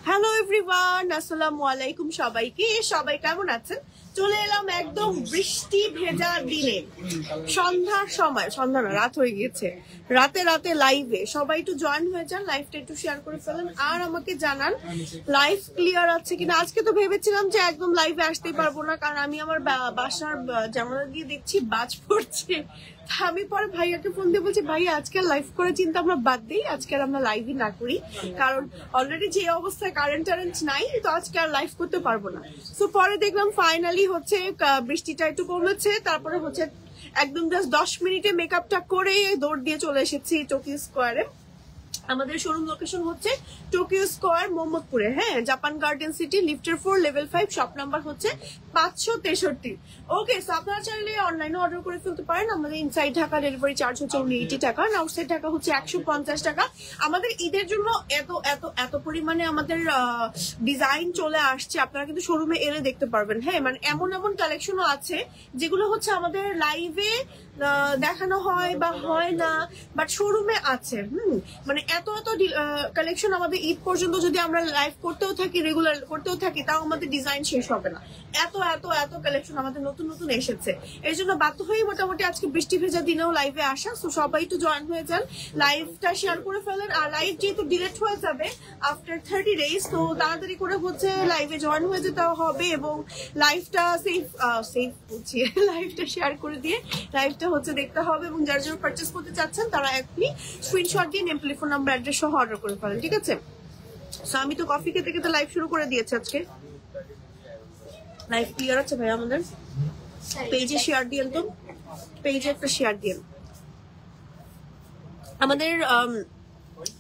Hello everyone, আসসালামু আলাইকুম সবাইকে। সবাই কেমন আছেন? চলে এলাম একদম বৃষ্টি ভেজা দিনে, সন্ধ্যার সময়, সন্ধ্যা না রাত হয়ে গিয়েছে, রাতে রাতে লাইভে। সবাই একটু জয়েন হয়ে যান, লাইভটা একটু শেয়ার করে ফেলেন আর আমাকে জানান লাইভ ক্লিয়ার আছে কিনা। আজকে তো ভেবেছিলাম যে একদম লাইভে আসতেই পারবো না, কারণ আমি আমার বাসার জানালা দিয়ে দেখছি বাজ পড়ছে। আমি পরে ভাইয়াকে ফোন দিয়ে বলছি, ভাইয়া আজকে লাইভ করে চিন্তা আমরা বাদ দিই, আজকে আর আমরা লাইভই না করি, কারণ অলরেডি যে অবস্থায় কারেন্ট নাই, তো আজকে আর লাইভ করতে পারবো না। তো পরে দেখলাম ফাইনালি হচ্ছে বৃষ্টিটা একটু কমেছে, তারপরে হচ্ছে একদম জাস্ট 10 মিনিটে মেকআপটা করে দৌড় দিয়ে চলে এসেছি টোকিও স্কোয়ারে। আমাদের শোরুম লোকেশন হচ্ছে টোকিও স্কোয়ার, মোহাম্মদপুরে। হ্যাঁ, জাপান গার্ডেন সিটি, লিফটের 4, লেভেল 5, শপ নাম্বার হচ্ছে 563। ওকে, সো আপনারা চাইলে অনলাইনে অর্ডার করে ফেলতে পারেন। আমাদের ইনসাইড ঢাকা ডেলিভারি চার্জ হচ্ছে 80 টাকা, আউটসাইড ঢাকা হচ্ছে 150 টাকা। আমাদের ঈদের জন্য এত এত এত পরিমাণে আমাদের ডিজাইন চলে আসছে, আপনারা কিন্তু শোরুমে এলে দেখতে পারবেন। হ্যাঁ, মানে এমন এমন কালেকশনও আছে যেগুলো হচ্ছে আমাদের লাইভে দেখানো হয় বা হয় না, বাট শোরুমে আছে। মানে এত এত কালেকশন আমাদের ঈদ পর্যন্ত যদি আমরা লাইভ করতেও থাকি, রেগুলার করতেও থাকি, তাও আমাদের ডিজাইন শেষ হবে না। এত এত এত কালেকশন আমাদের নতুন নতুন এসেছে, এই জন্য বাধ্য হয়ে মোটামুটি আজকে বৃষ্টি ভেজা দিনেও লাইভে আসা। তো সবাই একটু জয়েন হয়ে যান, লাইভটা শেয়ার করে ফেলেন। আর লাইভ যেহেতু ডিলেট হয়ে যাবে আফটার 30 days, তো তাড়াতাড়ি করে হচ্ছে লাইভে জয়েন হয়ে যেতে হবে এবং লাইভটা সেফ হচ্ছে লাইভটা শেয়ার করে দিয়ে লাইভটা হচ্ছে দেখতে হবে। এবং যারা যারা পারচেস করতে চাচ্ছেন তারা এখনই স্ক্রিনশট দিয়ে নেম, টেলিফোন নাম্বার, অ্যাড্রেস সহ অর্ডার করে ফেলেন, ঠিক আছে? সো আমি তো কফি খেতে খেতে লাইভ শুরু করে দিয়েছি আজকে। লাইভ ক্লিয়ার আছে ভাই? আমাদের পেজে শেয়ার দিয়েন, তো পেজে একটা শেয়ার দিয়েন। আমাদের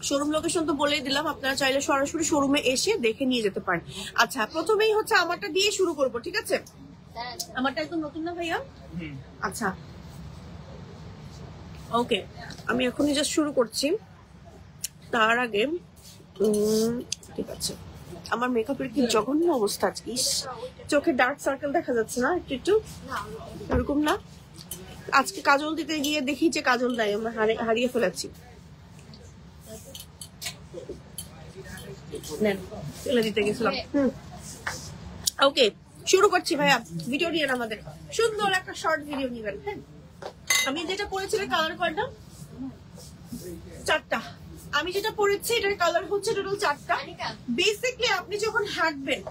শোরুম লোকেশন তো বলেই দিলাম, আপনারা চাইলে সরাসরি শোরুমে এসে দেখে নিয়ে যেতে পারেন। আচ্ছা, প্রথমেই হচ্ছে আমারটা দিয়ে শুরু করব, ঠিক আছে? আমারটা একদম নতুন না ভাইয়া? আচ্ছা, ওকে, আমি এখনই জাস্ট শুরু করছি। তার আগে ঠিক আছে, আমার মেকআপের কি জঘন্য অবস্থা আজকে। চোখে ডার্ক সার্কেল দেখা যাচ্ছে না? একটু একটু এরকম না? আজকে কাজল দিতে গিয়ে দেখি যে কাজল নাই, আমরা হারিয়ে ফেলেছি। ফেলে দিতে গেছিলাম। ওকে, শুরু করছি ভাইয়া। ভিডিও নিয়ে আমাদের সুন্দর একটা শর্ট ভিডিও নিবেন। হ্যাঁ, আমি যেটা পরেছিলাম কালার কয়টা? 4টা। আমি যেটা পরেছি এটার কালার হচ্ছে টোটাল 4টা। বেসিক্যালি আপনি যখন হাঁটবেন,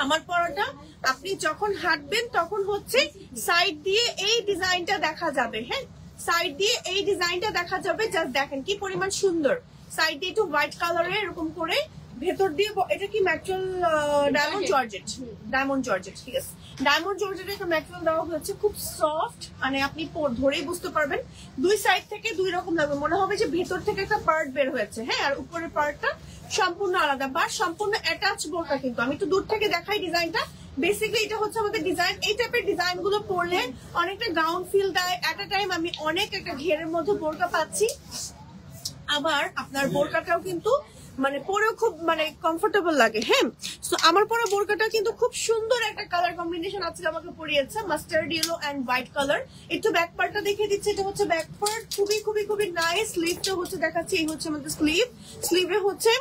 আমার পরাটা, আপনি যখন হাঁটবেন তখন হচ্ছে সাইড দিয়ে এই ডিজাইনটা দেখা যাবে। হ্যাঁ, সাইড দিয়ে এই ডিজাইনটা দেখা যাবে। জাস্ট দেখেন কি পরিমাণ সুন্দর। সাইড দিয়ে একটু হোয়াইট কালারের এরকম করে, ভেতর দিয়ে এটা কি material? Diamond georgette. Diamond georgette, ঠিক আছে। ডায়মন্ড জর্জেটের একটা ম্যাটেরিয়াল দেওয়া হয়েছে, খুব সফট, মানে আপনি ধরেই বুঝতে পারবেন। দুই সাইড থেকে দুই রকম লাগবে, মনে হবে যে ভেতর থেকে একটা পার্ট বের হয়েছে। হ্যাঁ, আর উপরের পার্টটা সম্পূর্ণ আলাদা, বা সম্পূর্ণ অ্যাটাচ বোরকা। কিন্তু আমি তো দূর থেকে দেখাই ডিজাইনটা। বেসিক্যালি এটা হচ্ছে আমাদের ডিজাইন। এই টাইপের ডিজাইন গুলো পরলে অনেকটা গাউন ফিল দেয়। এট আ টাইম আমি অনেক একটা ঘেরের মধ্যে বোরকা পাচ্ছি, আবার আপনার বোরকাটাও কিন্তু মানে পরেও খুব মানে কমফোর্টেবল লাগে। হ্যাঁ, তো আমার পরা বোরকাটা কিন্তু খুব সুন্দর একটা কালার কম্বিনেশন আজকে আমাকে পরিয়েছে, mustard yellow and white colour. একটু ব্যাক পার্টটা দেখিয়ে দিচ্ছে, এটা হচ্ছে ব্যাক পার্ট, খুবই খুবই খুবই নাইস। স্লিভটা হচ্ছে দেখাচ্ছি, এই হচ্ছে আমাদের স্লিভ। স্লিভে হচ্ছে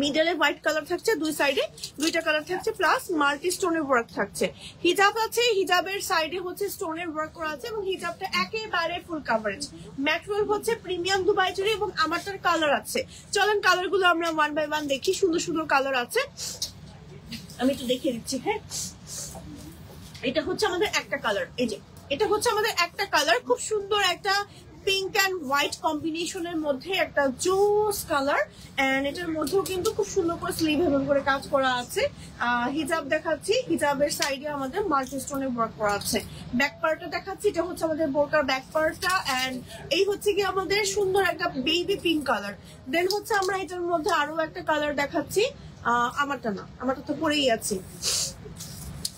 মিডলে হোয়াইট কালার থাকছে, দুই সাইডে দুইটা কালার থাকছে, প্লাস মাল্টি স্টোনের ওয়ার্ক থাকছে। হিজাব আছে, হিজাবের সাইডে হচ্ছে স্টোনের ওয়ার্ক করা আছে এবং হিজাবটা একেবারে ফুল কাভারেজ। ম্যাটেরিয়াল হচ্ছে প্রিমিয়াম দুবাই জুড়ি এবং আমারটার কালার আছে। চলেন কালার গুলো আমরা 1 by 1 দেখি। সুন্দর সুন্দর কালার আছে, আমি একটু দেখিয়ে দিচ্ছি। হ্যাঁ, এটা হচ্ছে আমাদের একটা কালার, এই যে এটা হচ্ছে আমাদের একটা কালার, খুব সুন্দর একটা পিঙ্ক অ্যান্ড হোয়াইট কম্বিনেশনের মধ্যে একটা জোস কালার। এন্ড এটার মধ্যেও কিন্তু খুব সুন্দর করে স্লিভ হেভেন করে কাজ করা আছে। হিজাব দেখাচ্ছি, হিজাবের সাইডে আমাদের মাল্টি স্টোনের ওয়ার্ক করা আছে। ব্যাক পার্টটা দেখাচ্ছি, এটা হচ্ছে আমাদের বোরকার ব্যাক পার্টটা। এন্ড এই হচ্ছে কি আমাদের সুন্দর একটা বেবি পিঙ্ক কালার। দেন হচ্ছে আমরা এটার মধ্যে আরো একটা কালার দেখাচ্ছি, আমারটা না, আমারটা তো পরেই আছে,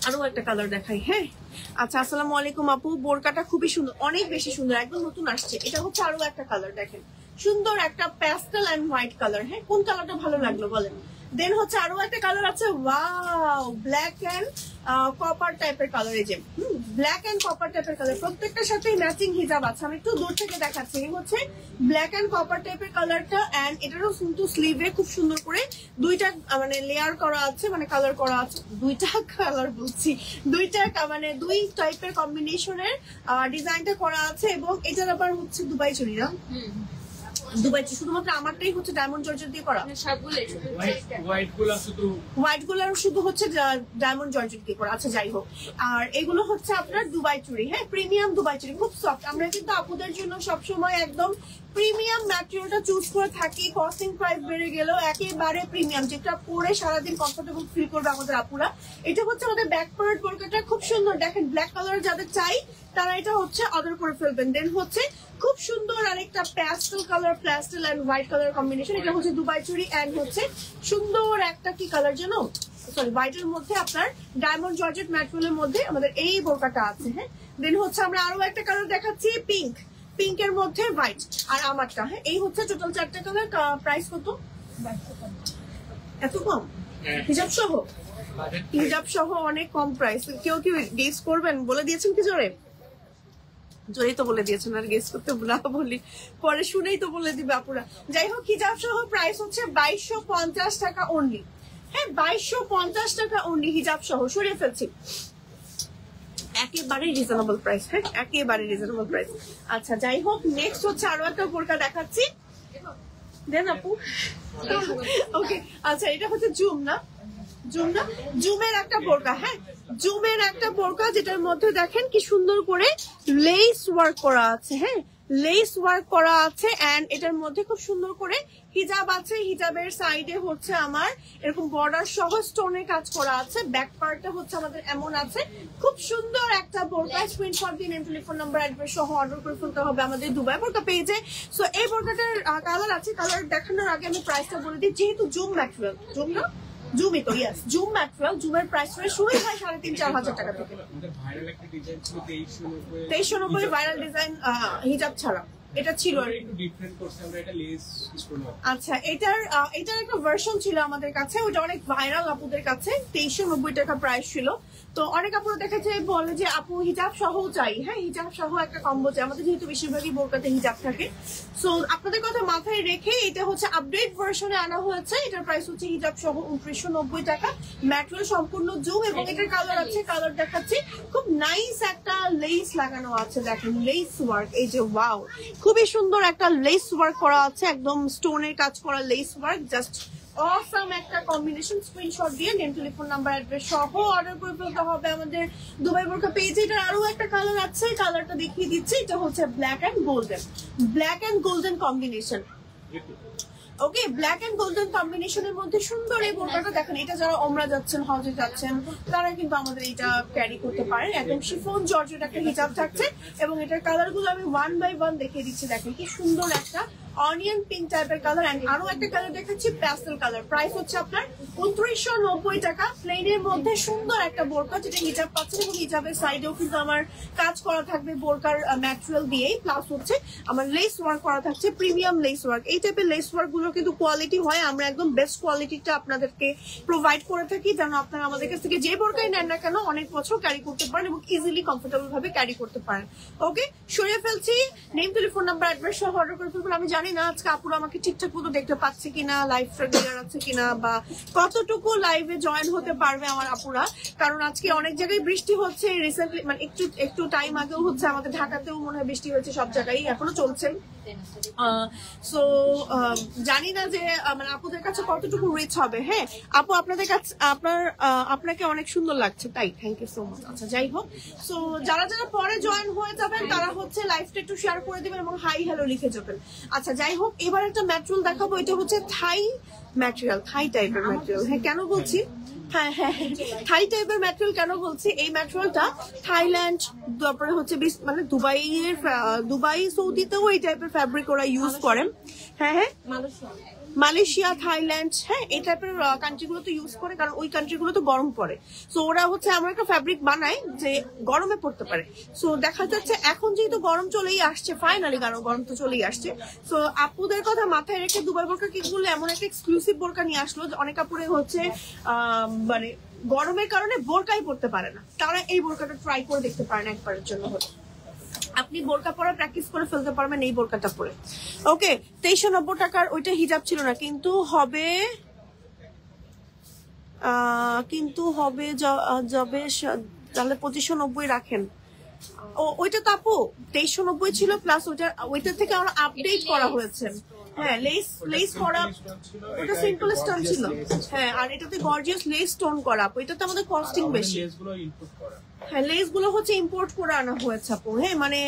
আরো একটা কালার দেখাই। হ্যাঁ, আচ্ছা, আসসালামু আলাইকুম আপু। বোরকাটা খুবই সুন্দর, অনেক বেশি সুন্দর, একদম নতুন আসছে। এটা হচ্ছে আরো একটা কালার, দেখেন সুন্দর একটা প্যাস্টেল এন্ড হোয়াইট কালার। হ্যাঁ, কোন কালারটা ভালো লাগলো বলেন। দেন হচ্ছে আরো একটা কালার আছে, ওয়াও, ব্ল্যাক এন্ড কপার টাইপের কালার। এই যে ব্ল্যাক এন্ড কপার টাইপের কালার, প্রত্যেকটার সাথে ম্যাচিং হিজাব আছে। আমি একটু দূর থেকে দেখাচ্ছি। এই হচ্ছে ব্ল্যাক এন্ড কপার টাইপের কালারটা, এন্ড এটারও কিন্তু স্লিভে খুব সুন্দর করে দুইটা মানে লেয়ার করা আছে, মানে কালার করা আছে। দুইটা কালার বলছি, দুইটা মানে দুই টাইপের কম্বিনেশনের ডিজাইনটা করা আছে। এবং এটার আবার হচ্ছে দুবাই চুড়ি না, দুবাই শুধুমাত্র আমারটাই হচ্ছে ডায়মন্ড জর্জেট দিয়ে করা, হোয়াইট গুলো শুধু হচ্ছে ডায়মন্ড জর্জেট দিয়ে করা। আচ্ছা যাই হোক, আর এগুলো হচ্ছে আপনার দুবাই চুড়ি। হ্যাঁ, প্রিমিয়াম দুবাই চুড়ি, খুব সফট। আমরা কিন্তু আপুদের জন্য সবসময় একদম প্রিমিয়াম ম্যাটেরিয়ালটা চুজ করে থাকি। কস্টিং প্রাইস বেড়ে গেলেও একেবারে প্রিমিয়াম, যেটা পরে সারাদিন কমফোর্টেবল ফিল করবে আমাদের আপুরা। এটা হচ্ছে আমাদের ব্যাক পার্ট বোরকাটা, খুব সুন্দর। দেখেন ব্ল্যাক কালার যাদের চাই তারা এটা হচ্ছে অর্ডার করে ফেলবেন। দেন হচ্ছে খুব সুন্দর আরেকটা pastel colour, pastel and white colour combination. এটা হচ্ছে দুবাই চুড়ি এন্ড হচ্ছে সুন্দর একটা কি কালার যেন, সরি হোয়াইটের মধ্যে আপনার ডায়মন্ড জর্জেট ম্যাটেরিয়ালের মধ্যে আমাদের এই বোরকাটা আছে। হ্যাঁ, দেন হচ্ছে আমরা আরো একটা কালার দেখাচ্ছি, পিঙ্ক, পিঙ্কের মধ্যে হোয়াইট আর আমারটা। হ্যাঁ, এই হচ্ছে টোটাল 4টা কালার। প্রাইস কত? এত কম? হিজাব সহ? হিজাব সহ অনেক কম প্রাইস। কেউ কি গেস করবেন? বলে দিয়েছেন কি জোরে? জোরেই তো বলে দিয়েছেন, আর গেস করতে না বলি পরে শুনেই তো বলে দিবে আপুরা। যাই হোক, হিজাব সহ প্রাইস হচ্ছে 2250 টাকা অনলি। হ্যাঁ, 2250 টাকা অনলি হিজাব সহ। সরিয়ে ফেলছি, একেবারে রিজনেবল প্রাইস। হ্যাঁ, একেবারে রিজনেবল প্রাইস। আচ্ছা যাই হোক, নেক্সট হচ্ছে আরো একটা বোরকা দেখাচ্ছি। দেন আপু, ওকে। আচ্ছা, এটা হচ্ছে জুম না, জুম না, জুমের একটা বোরকা। হ্যাঁ, জুমের একটা বোরকা, যেটার মধ্যে দেখেন কি সুন্দর করে লেস ওয়ার্ক করা আছে। হ্যাঁ, লেস ওয়ার্ক করা আছে, এন্ড এটার মধ্যে খুব সুন্দর করে হিজাব আছে। হিজাবের সাইডে হচ্ছে আমার এরকম বর্ডার সহ স্টোনের কাজ করা আছে। ব্যাক পার্টটা হচ্ছে আমাদের এমন আছে। খুব সুন্দর একটা বোরকা। স্ক্রিনশট দিন, টেলিফোন নাম্বার, অ্যাড্রেস সহ অর্ডার করে ফেলতে হবে আমাদের দুবাই বোরকা পেজে। সো এই বোরকাটার কালার আছে। কালার দেখানোর আগে আমি প্রাইসটা বলে দিই। যেহেতু জুম ম্যাটেরিয়াল, জুম না, জুমই তো, ইয়েস, জুম ম্যাটেরিয়াল। জুমের প্রাইস শুরুই হয় 3,500-4,000 টাকা থেকে। 2390 ভাইরাল ডিজাইন হিজাব ছাড়া এটা ছিল। আচ্ছা, এটার একটা ভার্সন ছিল আমাদের কাছে, ওটা অনেক ভাইরাল আপুদের কাছে। 2390 টাকা প্রাইস ছিল। তো অনেক আপুরা দেখেছে, বলে যে আপু হিজাব সহ চাই। হ্যাঁ, হিজাব সহ একটা কম্বো চাই। আমাদের যেহেতু বেশিরভাগই বোরকাতে হিজাব থাকে, সো আপনাদের কথা মাথায় রেখে এটা হচ্ছে আপডেট ভার্সনে আনা হয়েছে। এটার প্রাইস হচ্ছে হিজাব সহ 2990 টাকা। ম্যাটেরিয়াল সম্পূর্ণ জুম, এবং এটার কালার আছে। কালার দেখাচ্ছি, খুব নাইস একটা লেস লাগানো আছে। দেখেন লেস ওয়ার্ক, এই যে ওয়াও, খুবই সুন্দর একটা লেস ওয়ার্ক করা আছে, একদম স্টোনের কাজ করা লেস ওয়ার্ক। জাস্ট অসাম একটা কম্বিনেশন। স্ক্রিনশট দিয়ে নেম, টেলিফোন নাম্বার, অ্যাড্রেস সহ অর্ডার করে ফেলতে হবে আমাদের দুবাই বোরকা পেজে। এটার আরো একটা কালার আছে, কালারটা দেখিয়ে দিচ্ছি। এটা হচ্ছে black and golden, black and golden combination. Okay, black and golden কম্বিনেশনের মধ্যে সুন্দর এই বোরকাটা দেখেন। এটা যারা ওমরা যাচ্ছেন, হজে যাচ্ছেন, তারা কিন্তু আমাদের এটা ক্যারি করতে পারেন। একদম শিফন জর্জেট একটা হিজাব থাকছে, এবং এটার কালার গুলো আমি 1 বাই 1 দেখিয়ে দিচ্ছি। দেখেন কি সুন্দর একটা অনিয়ন পিঙ্ক টাইপের কালার। এন্ড আরো একটা কালার দেখাচ্ছি, প্যাস্টেল কালার। প্রাইস হচ্ছে আপনার 2990 টাকা। প্লেনের মধ্যে সুন্দর একটা বোরকা, যেটা হিজাব পাচ্ছেন, এবং হিজাবের সাইডেও কিন্তু আমার কাজ করা থাকবে বোরকার ম্যাটেরিয়াল দিয়েই। প্লাস হচ্ছে আমার লেস ওয়ার্ক করা থাকছে, প্রিমিয়াম লেস ওয়ার্ক। এই টাইপের লেস ওয়ার্ক গুলো কিন্তু কোয়ালিটি হয়। আমরা একদম বেস্ট কোয়ালিটিটা আপনাদেরকে প্রোভাইড করে থাকি, যেন আপনারা আমাদের কাছ থেকে যে বোরকাই নেন না কেন অনেক বছর ক্যারি করতে পারেন, এবং ইজিলি কমফোর্টেবল ভাবে ক্যারি করতে পারেন। ওকে, সরিয়ে ফেলছি। নেম, টেলিফোন নাম্বার, অ্যাড্রেস সহ অর্ডার করে ফেলবেন। আমি জানি না আজকে আপুরা আমাকে ঠিকঠাক মতো দেখতে পাচ্ছে কিনা, লাইভটা ক্লিয়ার আছে কিনা, বা কতটুকু লাইভে জয়েন হতে পারবে আমার আপুরা। কারণ আজকে অনেক জায়গায় বৃষ্টি হচ্ছে রিসেন্টলি, মানে একটু টাইম আগেও হচ্ছে। আমাদের ঢাকাতেও মনে হয় বৃষ্টি হয়েছে, সব জায়গায় এখনো চলছে। সো জানি না যে মানে আপুদের কাছে কতটুকু রিচ হবে। হ্যাঁ আপু, আপনাদের কাছে আপনাকে অনেক সুন্দর লাগছে, তাই থ্যাংক ইউ সো মাচ। আচ্ছা যাই হোক, সো যারা যারা পরে জয়েন হয়ে যাবেন তারা হচ্ছে লাইভটা একটু শেয়ার করে দিবেন এবং হাই হ্যালো লিখে যাবেন। আচ্ছা যাই হোক, এবার একটা ম্যাটেরিয়াল দেখাবো। এটা হচ্ছে থাই ম্যাটেরিয়াল, থাই টাইপের ম্যাটেরিয়াল। হ্যাঁ, কেন বলছি হ্যাঁ থাই টাইপের ম্যাটেরিয়াল কেন বলছি, এই ম্যাটেরিয়ালটা থাইল্যান্ড, তারপরে হচ্ছে মানে দুবাই সৌদিতেও এই টাইপের ফ্যাব্রিক ওরা ইউজ করেন। হ্যাঁ, মালয়েশিয়া, থাইল্যান্ড, হ্যাঁ এই টাইপের কান্ট্রিগুলো তো ইউজ করে, কারণ ওই কান্ট্রিগুলো তো গরম পড়ে। সো ওরা হচ্ছে এমন একটা ফ্যাব্রিক বানায় যে গরমে পড়তে পারে। সো দেখা যাচ্ছে এখন যেহেতু গরম চলেই আসছে, ফাইনালি গরম তো চলেই আসছে। সো আপুদের কথা মাথায় রেখে দুবাই বোরকা কিনগুলো এমন একটা এক্সক্লুসিভ বোরকা নিয়ে আসলো, অনেক আপুরে হচ্ছে মানে গরমের কারণে বোরকাই পড়তে পারে না, তারা এই বোরকাটা ট্রাই করে দেখতে পারেন একবারের জন্য হলে। আপনি বোরকা পরা প্র্যাকটিস করে ফেলতে পারবেন এই বোরকাটা পরে। ওকে, 2390 টাকার ওইটা হিজাব ছিল না, কিন্তু হবে যাবে তাহলে 2590 রাখেন। ওইটা তো আপু 2390 ছিল, প্লাস ওইটা থেকে আমরা আপডেট করা হয়েছে। হ্যাঁ, লেস করা, ওটা সিম্পল স্টোন ছিল। হ্যাঁ, আর এটাতে গর্জিয়াস লেস স্টোন করা। এটাতে আমাদের কস্টিং বেশি। হ্যাঁ, লেস গুলো হচ্ছে ইম্পোর্ট করে আনা হয়েছে আপু। হ্যাঁ, মানে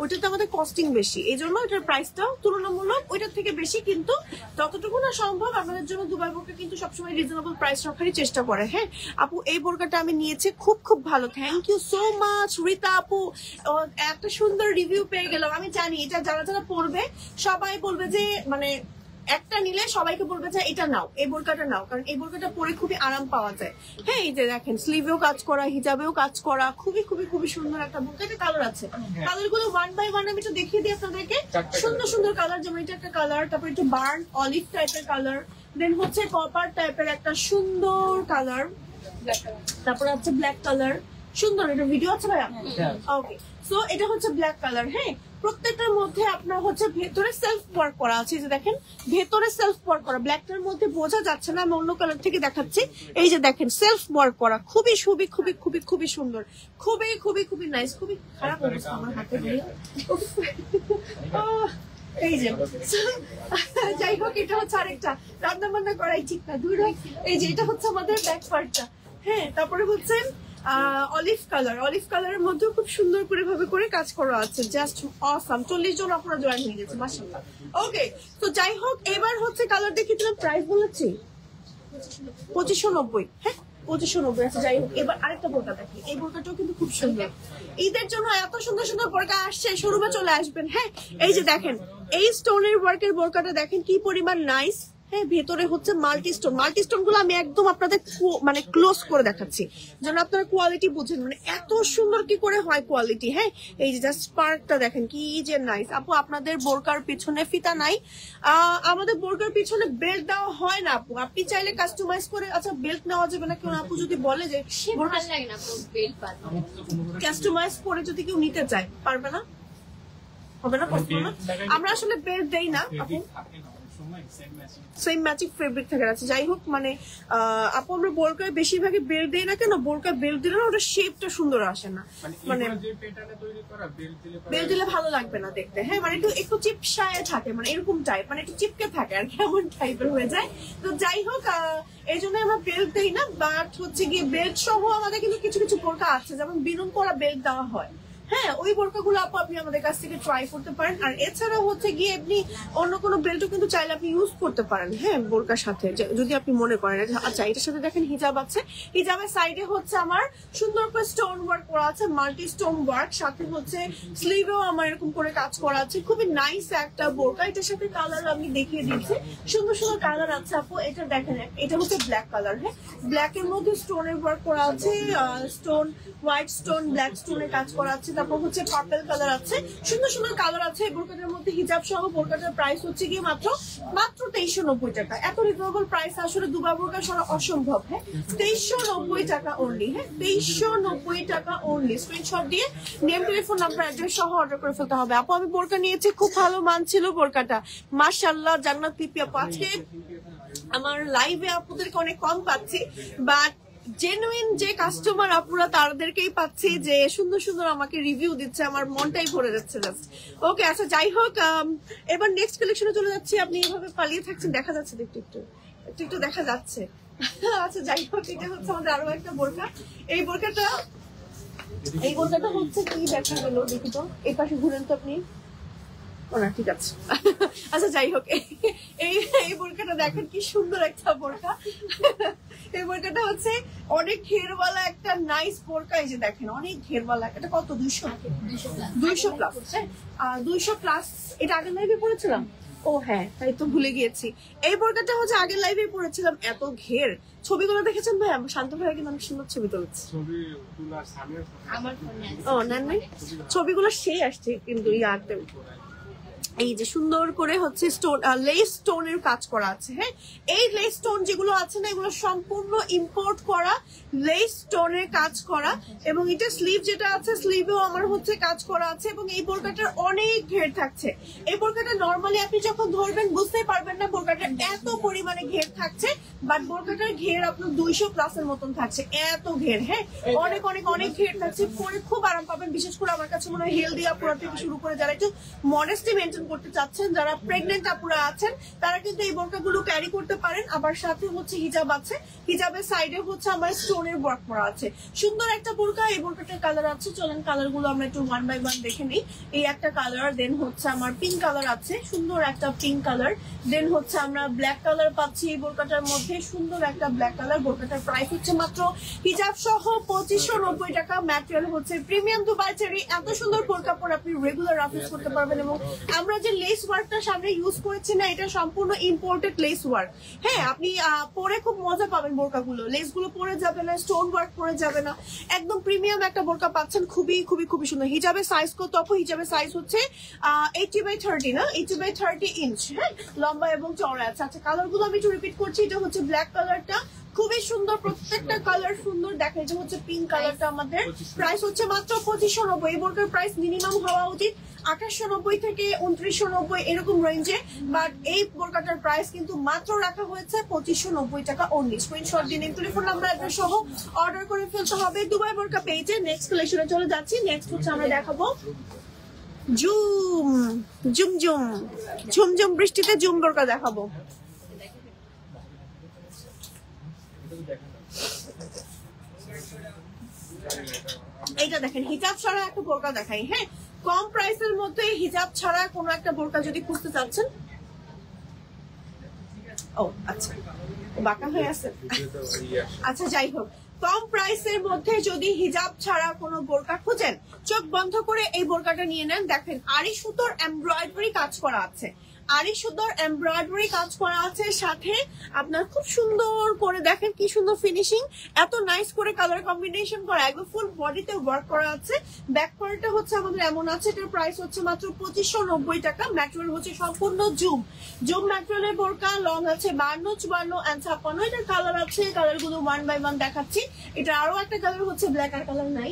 ওইটাতে আমাদের কস্টিং বেশি, এই জন্য এটার প্রাইসটাও তুলনামূলক ওইটার থেকে বেশি। কিন্তু যতটুকু না সম্ভব আপনাদের জন্য দুবাই বোরকা কিন্তু সবসময় রিজনেবল প্রাইস রাখারই চেষ্টা করে। হ্যাঁ আপু, এই বোরকাটা আমি নিয়েছি, খুব খুব ভালো। Thank you so much Rita আপু, এত সুন্দর রিভিউ পেয়ে গেলাম। আমি জানি এটা যারা যারা পড়বে সবাই বলবে যে মানে একটা নিলে সবাইকে বলবে যে এটা নাও, এই বোরকাটা নাও, কারণ এই বোরকাটা পরে খুবই আরাম পাওয়া যায়। হ্যাঁ, এই যে দেখেন স্লিভেও কাজ করা, হিজাবেও কাজ করা, খুবই খুবই খুবই সুন্দর একটা বোরকা। এটা কালার আছে, কালার গুলো 1 বাই 1 আমি একটু দেখিয়ে দিই আপনাদেরকে। সুন্দর সুন্দর কালার, যেমন এটা একটা কালার, তারপর একটু বার্ন অলিভ টাইপের কালার, দেন হচ্ছে কপার টাইপের একটা সুন্দর কালার, তারপর হচ্ছে ব্ল্যাক কালার। সুন্দর, এটা ভিডিও আছে ভাইয়া? ওকে, সো এটা হচ্ছে ব্ল্যাক কালার। হ্যাঁ, প্রত্যেকটার মধ্যে আপনার হচ্ছে ভেতরে সেলফ ওয়ার্ক করা আছে, যে দেখেন ভেতরে সেলফ ওয়ার্ক করা। ব্ল্যাকটার মধ্যে বোঝা যাচ্ছে না, আমি অন্য কালার থেকে দেখাচ্ছি। এই যে দেখেন সেলফ ওয়ার্ক করা, খুবই খুবই খুবই খুবই খুবই সুন্দর, খুবই খুবই খুবই নাইস। খুবই খারাপ অবস্থা আমার হাতে দিয়ে। এই যে যাই হোক, এটা হচ্ছে আরেকটা রান্না বান্না করাই ঠিক না, দূর। এই যে এটা হচ্ছে আমাদের ব্যাক পার্টটা। হ্যাঁ, তারপরে হচ্ছে অলিভ কালার, অলিভ কালারের মধ্যে খুব সুন্দর করে ভাবে করে কাজ করা আছে, জাস্ট অসাম। 40 জন আপনারা জয়েন হয়ে গেছে, মাশাআল্লাহ। ওকে, তো যাই হোক, এবার হচ্ছে কালার দেখে দিলাম, প্রাইস বলেছি 2590। হ্যাঁ, 2590 আছে। যাই হোক, এবার আরেকটা বোরকা দেখি। এই বোরকাটাও কিন্তু খুব সুন্দর। ঈদের জন্য এত সুন্দর সুন্দর বোরকা আসছে, শোরুমে চলে আসবেন। হ্যাঁ, এই যে দেখেন এই স্টোনের ওয়ার্কের বোরকাটা দেখেন কি পরিমাণ নাইস। হ্যাঁ, ভেতরে হচ্ছে মাল্টি স্টোন গুলো আমি একদম আপনাদের মানে ক্লোজ করে দেখাচ্ছি যেন আপনারা কোয়ালিটি বুঝেন, মানে এত সুন্দর কি করে হয় কোয়ালিটি। হ্যাঁ, এই যে জাস্ট পার্কটা দেখেন কি যে নাইস। আপু, আপনাদের বোরকার পিছনে ফিতা নাই? আমাদের বোরকার পিছনে বেল্ট দেওয়া হয় না আপু, আপনি চাইলে কাস্টমাইজ করে। আচ্ছা, বেল্ট নেওয়া যাবে না? কেউ আপু যদি বলে যে কাস্টমাইজ করে যদি কেউ নিতে চায়, পারবে না? হবে না? আমরা আসলে বেল্ট দেই না আপু, সেম ম্যাচিং ফেব্রিক থেকে আছে। যাই হোক, মানে আপু আমরা বোরকায় বেশিরভাগই বেল্ট দেই না কেন, বোরকায় বেল্ট দিলে না ওটা শেপটা সুন্দর আসে না, মানে বেল্ট দিলে ভালো লাগবে না দেখতে। হ্যাঁ, মানে একটু চিপসায় থাকে, মানে এরকম টাইপ, মানে একটু চিপকে থাকে আর কেমন টাইপের হয়ে যায়। তো যাই হোক, এই জন্য আমরা বেল্ট দেই না। বাট হচ্ছে গিয়ে বেল্ট সহ আমাদের কিন্তু কিছু কিছু বোরকা আছে, যেমন বিনুন করা বেল্ট দেওয়া হয়। হ্যাঁ, ওই বোরকাগুলো আপনি আমাদের কাছ থেকে ট্রাই করতে পারেন। আর এছাড়া হচ্ছে গিয়ে আপনি অন্য কোনো বেল্টও কিন্তু চাইলে আপনি ইউজ করতে পারেন। হ্যাঁ, বোরকার সাথে যদি আপনি মনে করেন। আচ্ছা, এটার সাথে দেখেন হিজাব আছে, হিজাবের সাইডে হচ্ছে আমার সুন্দর করে স্টোন ওয়ার্ক করা আছে, মাল্টি স্টোন ওয়ার্ক, সাথে হচ্ছে স্লিভেও আমার এরকম করে কাজ করা আছে। খুবই নাইস একটা বোরকা। এটার সাথে কালার আমি দেখিয়ে দিচ্ছি, সুন্দর সুন্দর কালার আছে আপু। এটা দেখেন, এটা হচ্ছে ব্ল্যাক কালার। হ্যাঁ, ব্ল্যাক এর মধ্যে স্টোনের ওয়ার্ক করা আছে, স্টোন হোয়াইট স্টোন ব্ল্যাক স্টোনের কাজ করা আছে। তারপর হচ্ছে পার্পল কালার আছে, সুন্দর সুন্দর কালার আছে। এই বোরকাটার মধ্যে হিজাব সহ বোরকাটার প্রাইস হচ্ছে গিয়ে মাত্র 2390 টাকা। এত রিজনেবল প্রাইস আসলে দুবাই বোরকা ছাড়া অসম্ভব। হ্যাঁ, 2390 টাকা অনলি। হ্যাঁ, 2390 টাকা অনলি। স্ক্রিনশট দিয়ে নেম, টেলিফোন নাম্বার, অ্যাড্রেস সহ অর্ডার করে ফেলতে হবে। আপু, আমি বোরকা নিয়েছি, খুব ভালো মান ছিল বোরকাটা, মাশাআল্লাহ। জান্নাত লিপি আপু, আজকে আমার লাইভে আপুদেরকে অনেক কম পাচ্ছি, বাট জেনুইন যে কাস্টমার আপুরা তাদেরকেই পাচ্ছি যে সুন্দর সুন্দর আমাকে রিভিউ দিচ্ছে, আমার মনটাই ভরে যাচ্ছে জাস্ট। ওকে, আচ্ছা যাই হোক, এবার নেক্সট কালেকশনে চলে যাচ্ছি। আপনি এভাবে পালিয়ে থাকছেন, দেখা যাচ্ছে একটু একটু একটু একটু দেখা যাচ্ছে। আচ্ছা যাই হোক, এটা হচ্ছে আমাদের আরো একটা বোরকা। এই বোরকাটা হচ্ছে কি দেখা গেল, দেখি তো এই পাশে ঘুরেন তো আপনি। না, ঠিক আছে। আচ্ছা যাই হোক, এই বোরকাটা দেখেন কি সুন্দর একটা বোরকা। এই বোরকাটা হচ্ছে অনেক ঘেরওয়ালা একটা নাইস বোরকা। এই যে দেখেন অনেক ঘেরওয়ালা। এটা কত? 200 প্লাস। 200 প্লাস। এটা আগের লাইভে পড়েছিলাম। ও হ্যাঁ, তাই তো ভুলে গিয়েছি। এই বোরকাটা হচ্ছে আগের লাইভে পড়েছিলাম, এত ঘের। ছবিগুলো দেখেছেন ভাই? শান্ত ভাই কিন্তু অনেক সুন্দর ছবি তুলেছে। ও না না, ছবিগুলো সেই আসছে কিন্তু ইয়াতে। এই যে সুন্দর করে হচ্ছে স্টোন, লেস স্টোনের কাজ করা আছে। হ্যাঁ, এই লেস স্টোন যেগুলো আছে না, এগুলো সম্পূর্ণ ইম্পোর্ট করা লেস স্টোনের কাজ করা। এবং এটা স্লিভ যেটা আছে, স্লিভেও আমার হচ্ছে কাজ করা আছে। এবং এই বোরকাটার অনেক ঘের থাকছে। এই বোরকাটা নর্মালি আপনি যখন ধরবেন বুঝতেই পারবেন না বোরকাটার এত পরিমাণে ঘের থাকছে, বাট বোরকাটার ঘের আপনার 200 প্লাসের মতন থাকছে, এত ঘের। হ্যাঁ, অনেক অনেক অনেক ঘের থাকছে, পরে খুব আরাম পাবেন। বিশেষ করে আমার কাছে মনে হয় হেলদি আপুরা থেকে শুরু করে যারা একটু মডেস্টি মেনটেন করতে চাচ্ছেন, যারা প্রেগনেন্ট আপুরা আছেন, তারা কিন্তু এই বোরকাগুলো ক্যারি করতে পারেন। আবার সাথে হচ্ছে হিজাব আছে, হিজাবের সাইডে হচ্ছে আমার স্টোনের ওয়ার্ক করা আছে। সুন্দর একটা বোরকা। এই বোরকাটার কালার আছে, চলেন কালার গুলো আমরা একটু 1 বাই 1 দেখে নিই। এই একটা কালার, দেন হচ্ছে আমার পিঙ্ক কালার আছে, সুন্দর একটা পিঙ্ক কালার। দেন হচ্ছে আমরা ব্ল্যাক কালার পাচ্ছি এই বোরকাটার মধ্যে, সুন্দর একটা ব্ল্যাক কালার। বোরকাটার প্রাইস হচ্ছে মাত্র হিজাব সহ 2590 টাকা। ম্যাটেরিয়াল হচ্ছে প্রিমিয়াম দুবাই চেরি। এত সুন্দর বোরকা পরে আপনি রেগুলার অফিস করতে পারবেন। এবং আমরা যে লেস ওয়ার্কটা সামনে ইউজ করেছি না, এটা সম্পূর্ণ ইম্পোর্টেড লেস ওয়ার্ক। হ্যাঁ, আপনি পরে খুব মজা পাবেন বোরকাগুলো, লেস গুলো পরে যাবে না, স্টোন ওয়ার্ক পরে যাবে না, একদম প্রিমিয়াম একটা বোরকা পাচ্ছেন। খুবই খুবই খুবই সুন্দর। হিজাবের সাইজ কত আপু? হিজাবের সাইজ হচ্ছে 80/30 না, 80/30 ইঞ্চ। হ্যাঁ, লম্বা এবং চওড়া আছে। আচ্ছা, কালার গুলো আমি একটু রিপিট করছি। এটা হচ্ছে ব্ল্যাক কালারটা, খুবই সুন্দর, প্রত্যেকটা কালার সুন্দর। দেখা এটা হচ্ছে পিঙ্ক কালারটা। আমাদের প্রাইস হচ্ছে মাত্র 2590। এই বোরকার প্রাইস মিনিমাম হওয়া উচিত 2890 থেকে 2990 এরকম রেঞ্জে, বাট এই বোরকাটার প্রাইস কিন্তু মাত্র রাখা হয়েছে 2590 টাকা অনলি। স্ক্রিনশট দিয়ে টেলিফোন নাম্বার অ্যাড্রেস সহ অর্ডার করে ফেলতে হবে দুবাই বোরকা পেজে। নেক্সট কালেকশনে চলে যাচ্ছি। নেক্সট হচ্ছে আমরা দেখাবো জুম জুম জুম ঝুমঝুম বৃষ্টিতে জুম বোরকা দেখাবো। এইটা দেখেন, হিজাব ছাড়া একটা বোরকা দেখাই। হ্যাঁ, কম প্রাইসের মধ্যে হিজাব ছাড়া কোনো একটা বোরকা যদি খুঁজতে চাচ্ছেন। ও আচ্ছা, বাঁকা হয়ে আছে। আচ্ছা, যাই হোক, কম প্রাইসের মধ্যে যদি হিজাব ছাড়া কোনো বোরকা খুঁজেন, চোখ বন্ধ করে এই বোরকাটা নিয়ে নেন। দেখেন আড়ি সুতোর এমব্রয়ডারি কাজ করা আছে, আড়ি সুতোর এমব্রয়ডারি কাজ করা আছে। সাথে আপনার খুব সুন্দর করে দেখেন কি সুন্দর ফিনিশিং, এত নাইস করে কালার কম্বিনেশন করা, একদম ফুল বডিতে ওয়ার্ক করা আছে। ব্যাক পার্টটা হচ্ছে আমাদের এমন আছে, এটার প্রাইস হচ্ছে মাত্র 2590 টাকা। ম্যাটেরিয়াল হচ্ছে সম্পূর্ণ জুম জুম ম্যাটেরিয়ালের বোরকা। লং আছে 52, 54 এন্ড 56। এটার কালার আছে, কালার গুলো 1 বাই 1 দেখাচ্ছি। এটা আরো একটা কালার হচ্ছে ব্ল্যাক, আর কালার নাই,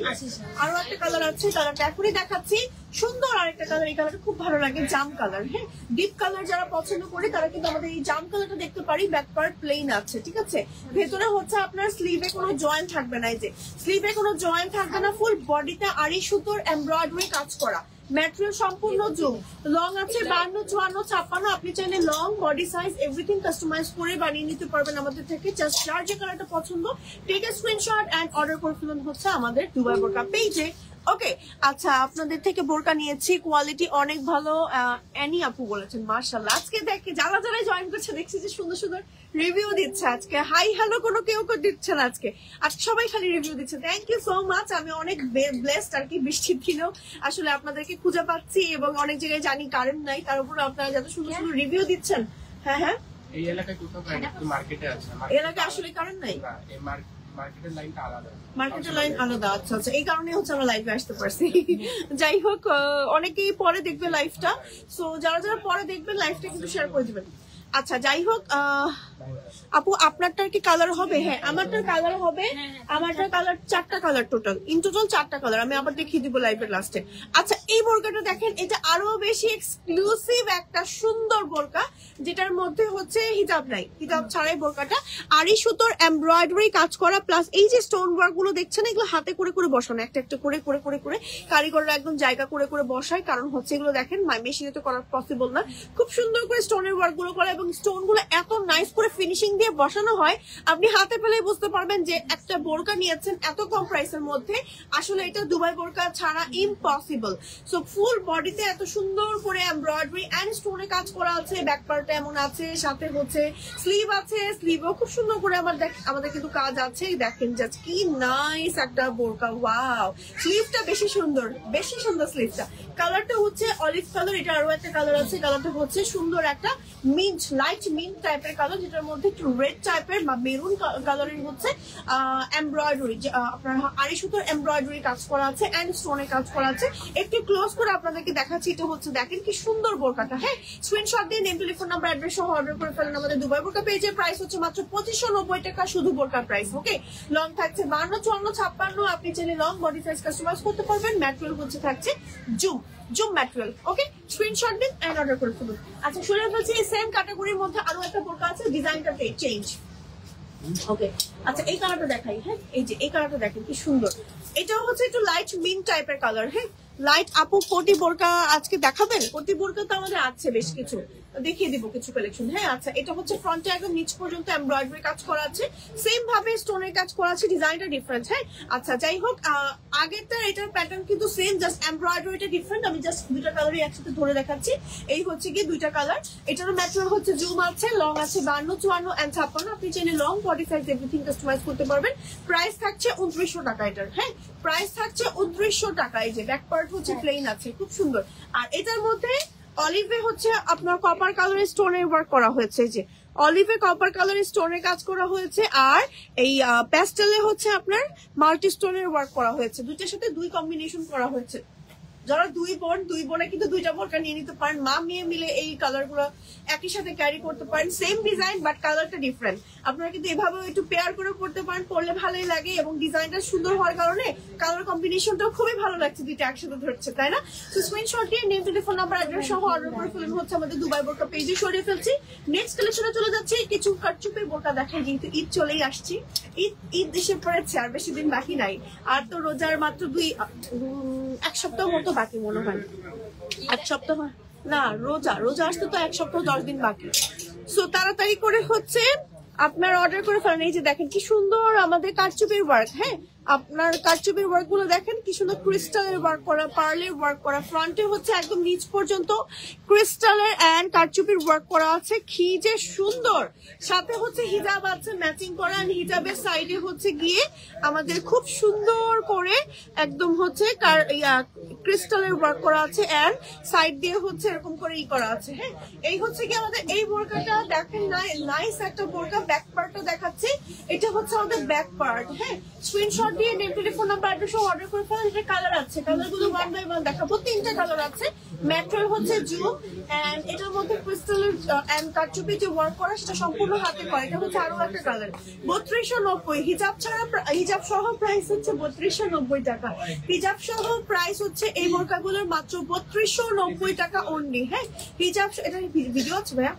আরো একটা কালার আছে, কালারটা এখনই দেখাচ্ছি। সুন্দর আরেকটা কালার, এই কালারটা খুব ভালো লাগে, জাম কালার। হ্যাঁ, ডিপ কালার যারা পছন্দ করে তারা কিন্তু আমাদের এই জাম কালারটা দেখতে পারি। ব্যাক পার্ট প্লেন আছে, ঠিক আছে। ভেতরে হচ্ছে আপনার স্লিভে কোনো জয়েন্ট থাকবে না, এই যে স্লিভে কোনো জয়েন্ট থাকবে না। ফুল বডিতে আড়ি সুতোর এমব্রয়ডারি কাজ করা। ম্যাটেরিয়াল সম্পূর্ণ জুম। লং আছে 52, 54, 56। আপনি চাইলে long, body size everything customise করে বানিয়ে নিতে পারবেন আমাদের থেকে। জাস্ট যার যে কালারটা পছন্দ take a screenshot and order করে ফেলুন হচ্ছে আমাদের দুবাই বোরকা পেজে। ওকে, আচ্ছা, আপনাদের থেকে বোরকা নিয়েছি, কোয়ালিটি অনেক ভালো। অ্যানি আপু বলেছেন মাশাআল্লাহ। আজকে দেখে যারা যারা জয়েন করছে দেখছি যে সুন্দর সুন্দর রিভিউ দিচ্ছে। আজকে হাই হ্যালো কোনো কেউ দিচ্ছে না, আজকে সবাই খালি রিভিউ দিচ্ছে। Thank you so much. আমি অনেক ব্লেসড আর কি, বৃষ্টির দিনেও আসলে আপনাদেরকে খুঁজে পাচ্ছি এবং অনেক জায়গায় জানি কারেন্ট নাই, তার উপর আপনারা যত সুন্দর সুন্দর রিভিউ দিচ্ছেন। হ্যাঁ হ্যাঁ, এই এলাকায় কোথাও মার্কেটে আছে, এলাকায় আসলে কারেন্ট নাই, মার্কেটের লাইনটা আলাদা, মার্কেটের লাইন আলাদা। আচ্ছা আচ্ছা, এই কারণে হচ্ছে আমরা লাইভে আসতে পারছি। যাই হোক, অনেকেই পরে দেখবে লাইভটা, সো যারা যারা পরে দেখবেন লাইভটা কিন্তু শেয়ার করে দিবেন। আচ্ছা, যাই হোক, আপু আপনারটার কি কালার হবে? হ্যাঁ, আমারটার কালার হবে। আমারটার কালার 4টা কালার, টোটাল ইন টোটাল 4টা কালার। আমি আবার দেখিয়ে দিব লাইভের লাস্টে। আচ্ছা, এই বোরকাটা দেখেন, এটা আরো বেশি এক্সক্লুসিভ একটা সুন্দর বোরকা, যেটার মধ্যে হচ্ছে হিজাব নাই, হিজাব ছাড়াই বোরকাটা। আড়ি সুতোর এমব্রয়ডারি কাজ করা, প্লাস এই যে স্টোন ওয়ার্ক গুলো দেখছেন, এগুলো হাতে করে করে বসানো, একটা একটা করে করে করে করে কারিগররা একদম জায়গা করে করে বসায়। কারণ হচ্ছে এগুলো দেখেন মেশিনে তো করা পসিবল না। খুব সুন্দর করে স্টোনের ওয়ার্ক গুলো করা এবং স্টোন গুলো এত নাইস করে ফিনিশিং দিয়ে বসানো হয়, আপনি হাতে পেলে বুঝতে পারবেন যে একটা বোরকা নিয়েছেন এত কম প্রাইসের মধ্যে। আসলে এটা দুবাই বোরকা ছাড়া ইম্পসিবল। সো ফুল বডিতে এত সুন্দর করে এমব্রয়ডারি এন্ড স্টোনে কাজ করা আছে, ব্যাক পার্টে এমন আছে, সাথে হচ্ছে স্লিভ আছে, স্লিভও খুব সুন্দর করে আমাদের কিন্তু কাজ আছে। দেখেন জাস্ট কি নাইস একটা বোরকা, ওয়াও স্লিভটা বেশি সুন্দর স্লিভটা। কালারটা হচ্ছে অলিভ কালার, এটা আরো একটা কালার আছে, কালারটা হচ্ছে সুন্দর একটা মিন্ট, লাইট মিন্ট টাইপের কালার, যেটার মধ্যে একটু রেড টাইপের বা মেরুন কালারের হচ্ছে এমব্রয়ডারি, আপনার আড়ি সুতোর এমব্রয়ডারি কাজ করা আছে এন্ড স্টোনে কাজ করা আছে। একটু ক্লোজ করে আপনাদেরকে দেখাচ্ছি, এটা হচ্ছে দেখেন কি সুন্দর বোরকাটা। হ্যাঁ, স্ক্রিনশট দিয়ে নেম, টেলিফোন নাম্বার, অ্যাড্রেস সহ অর্ডার করে ফেলেন আমাদের দুবাই বোরকা পেজের। প্রাইস হচ্ছে মাত্র 2590 টাকা, শুধু বোরকার প্রাইস। ওকে, লং থাকছে 52, 54, 56, আপনি চাইলে লং বডি সাইজ কাস্টমাইজ করতে পারবেন। ম্যাটেরিয়াল হচ্ছে থাকছে জুম ম্যাটেরিয়াল। ওকে, স্ক্রিনশট দিন এন্ড অর্ডার করে ফেলুন। আচ্ছা, শুনে ফেলছি সেম ক্যাটাগরির মধ্যে আরো একটা বোরকা আছে, ডিজাইনটা চেঞ্জ। ওকে, আচ্ছা এই কালারটা দেখাই। হ্যাঁ, এই যে এই কালারটা দেখেন কি সুন্দর, এটা হচ্ছে একটু লাইট মিন্ট টাইপের কালার। হ্যাঁ, লাইট আপু কোটি বোরকা আজকে দেখাবেন? কোটি বোরকা তো আমাদের আছে বেশ কিছু, দেখিয়ে দিব কিছু কালেকশন। হ্যাঁ, আচ্ছা এটা হচ্ছে ফ্রন্টে একদম নিচ পর্যন্ত এমব্রয়ডারি কাজ করা আছে, সেম ভাবে স্টোনের কাজ করা আছে, ডিজাইনটা ডিফারেন্ট। হ্যাঁ, আচ্ছা যাই হোক, আগেরটা এটার প্যাটার্ন কিন্তু সেম, জাস্ট এমব্রয়ডারিটা ডিফারেন্ট। আমি জাস্ট দুইটা কালারই একসাথে ধরে দেখাচ্ছি। এই হচ্ছে কি দুইটা কালার, এটারও ম্যাটেরিয়াল হচ্ছে জুম আছে, লং আছে 52, 54 এন্ড 56। আপনি চাইলে long body size everything customise করতে পারবেন। প্রাইস থাকছে 2900 টাকা এটার। হ্যাঁ, প্রাইস থাকছে 2900 টাকা। এই যে ব্যাক পার্ট হচ্ছে প্লেন আছে, খুব সুন্দর। আর এটার মধ্যে অলিভে হচ্ছে আপনার কপার কালারের স্টোনের ওয়ার্ক করা হয়েছে, যে অলিভে কপার কালারের স্টোনের কাজ করা হয়েছে, আর এই প্যাস্টেলে হচ্ছে আপনার মাল্টি স্টোনের ওয়ার্ক করা হয়েছে। দুইটার সাথে দুই কম্বিনেশন করা হয়েছে। যারা দুই বোনে কিন্তু দুইটা বোরকা নিয়ে নিতে পারেন, মা মেয়ে মিলে এই কালার গুলো একই সাথে ক্যারি করতে পারেন। সেম ডিজাইন বাট কালারটা ডিফারেন্ট। আপনারা কিন্তু এভাবে একটু পেয়ার করে পড়তে পারেন, পরলে ভালোই লাগে, এবং ডিজাইনটা সুন্দর হওয়ার কারণে কালার কম্বিনেশনটাও খুবই ভালো লাগছে, দুইটা একসাথে ধরছে, তাই না? তো স্ক্রিনশট দিয়ে নেম, টেলিফোন নাম্বার, অ্যাড্রেস সহ অর্ডার করে ফেলুন হচ্ছে আমাদের দুবাই বোরকা পেজে। সরিয়ে ফেলছি, নেক্সট কালেকশনে চলে যাচ্ছি। কিছু কাটচুপের বোরকা দেখাই, যেহেতু ঈদ চলেই আসছি, ঈদ এসে পড়েছে, আর বেশি দিন বাকি নাই। আর তো রোজার মাত্র এক সপ্তাহ মতো বাকি মনে হয়, এক সপ্তাহ না, রোজা আসতে তো এক সপ্তাহ 10 দিন বাকি। সো তাড়াতাড়ি করে হচ্ছে আপনার অর্ডার করে ফেলেন। এই যে দেখেন কি সুন্দর আমাদের কারচুপির ওয়ার্ক। হ্যাঁ, আপনার কারচুপির ওয়ার্ক গুলো দেখেন কি সুন্দর, ক্রিস্টালের ওয়ার্ক করা, পার্লের ওয়ার্ক করা, ফ্রন্টে হচ্ছে একদম নিচ পর্যন্ত ক্রিস্টালের এন্ড কারচুপির ওয়ার্ক করা আছে, কি যে সুন্দর। সাথে হচ্ছে হিজাব আছে ম্যাচিং করা, হিজাবের সাইডে হচ্ছে গিয়ে আমাদের খুব সুন্দর করে একদম হচ্ছে ক্রিস্টালের ওয়ার্ক করা আছে, এন্ড সাইড দিয়ে হচ্ছে এরকম করে করা আছে। হ্যাঁ, এই হচ্ছে কি আমাদের এই বোরকাটা দেখেন, নাইস একটা বোরকা। ব্যাক পার্টটা দেখাচ্ছি, এটা হচ্ছে আমাদের ব্যাক পার্ট। হ্যাঁ, স্ক্রিনশট দিয়ে নেম, টেলিফোন নাম্বার, অ্যাড্রেস সহ অর্ডার করে ফেলেন। এটা কালার আছে, কালারগুলো 1 বাই 1 দেখাবো। 3টা কালার আছে, ম্যাটেরিয়াল হচ্ছে জুম, এন্ড এটার মধ্যে ক্রিস্টালের এন্ড কারচুপি যে ওয়ার্ক করা সেটা সম্পূর্ণ হাতে করা। এটা হচ্ছে আরো একটা কালার, 3290। হিজাব সহ প্রাইস হচ্ছে 3290 টাকা। হিজাব সহ প্রাইস হচ্ছে এই বোরকাগুলোর মাত্র 3290 টাকা অনলি। হ্যাঁ, হিজাব, এটা ভিডিও আছে ভাইয়া?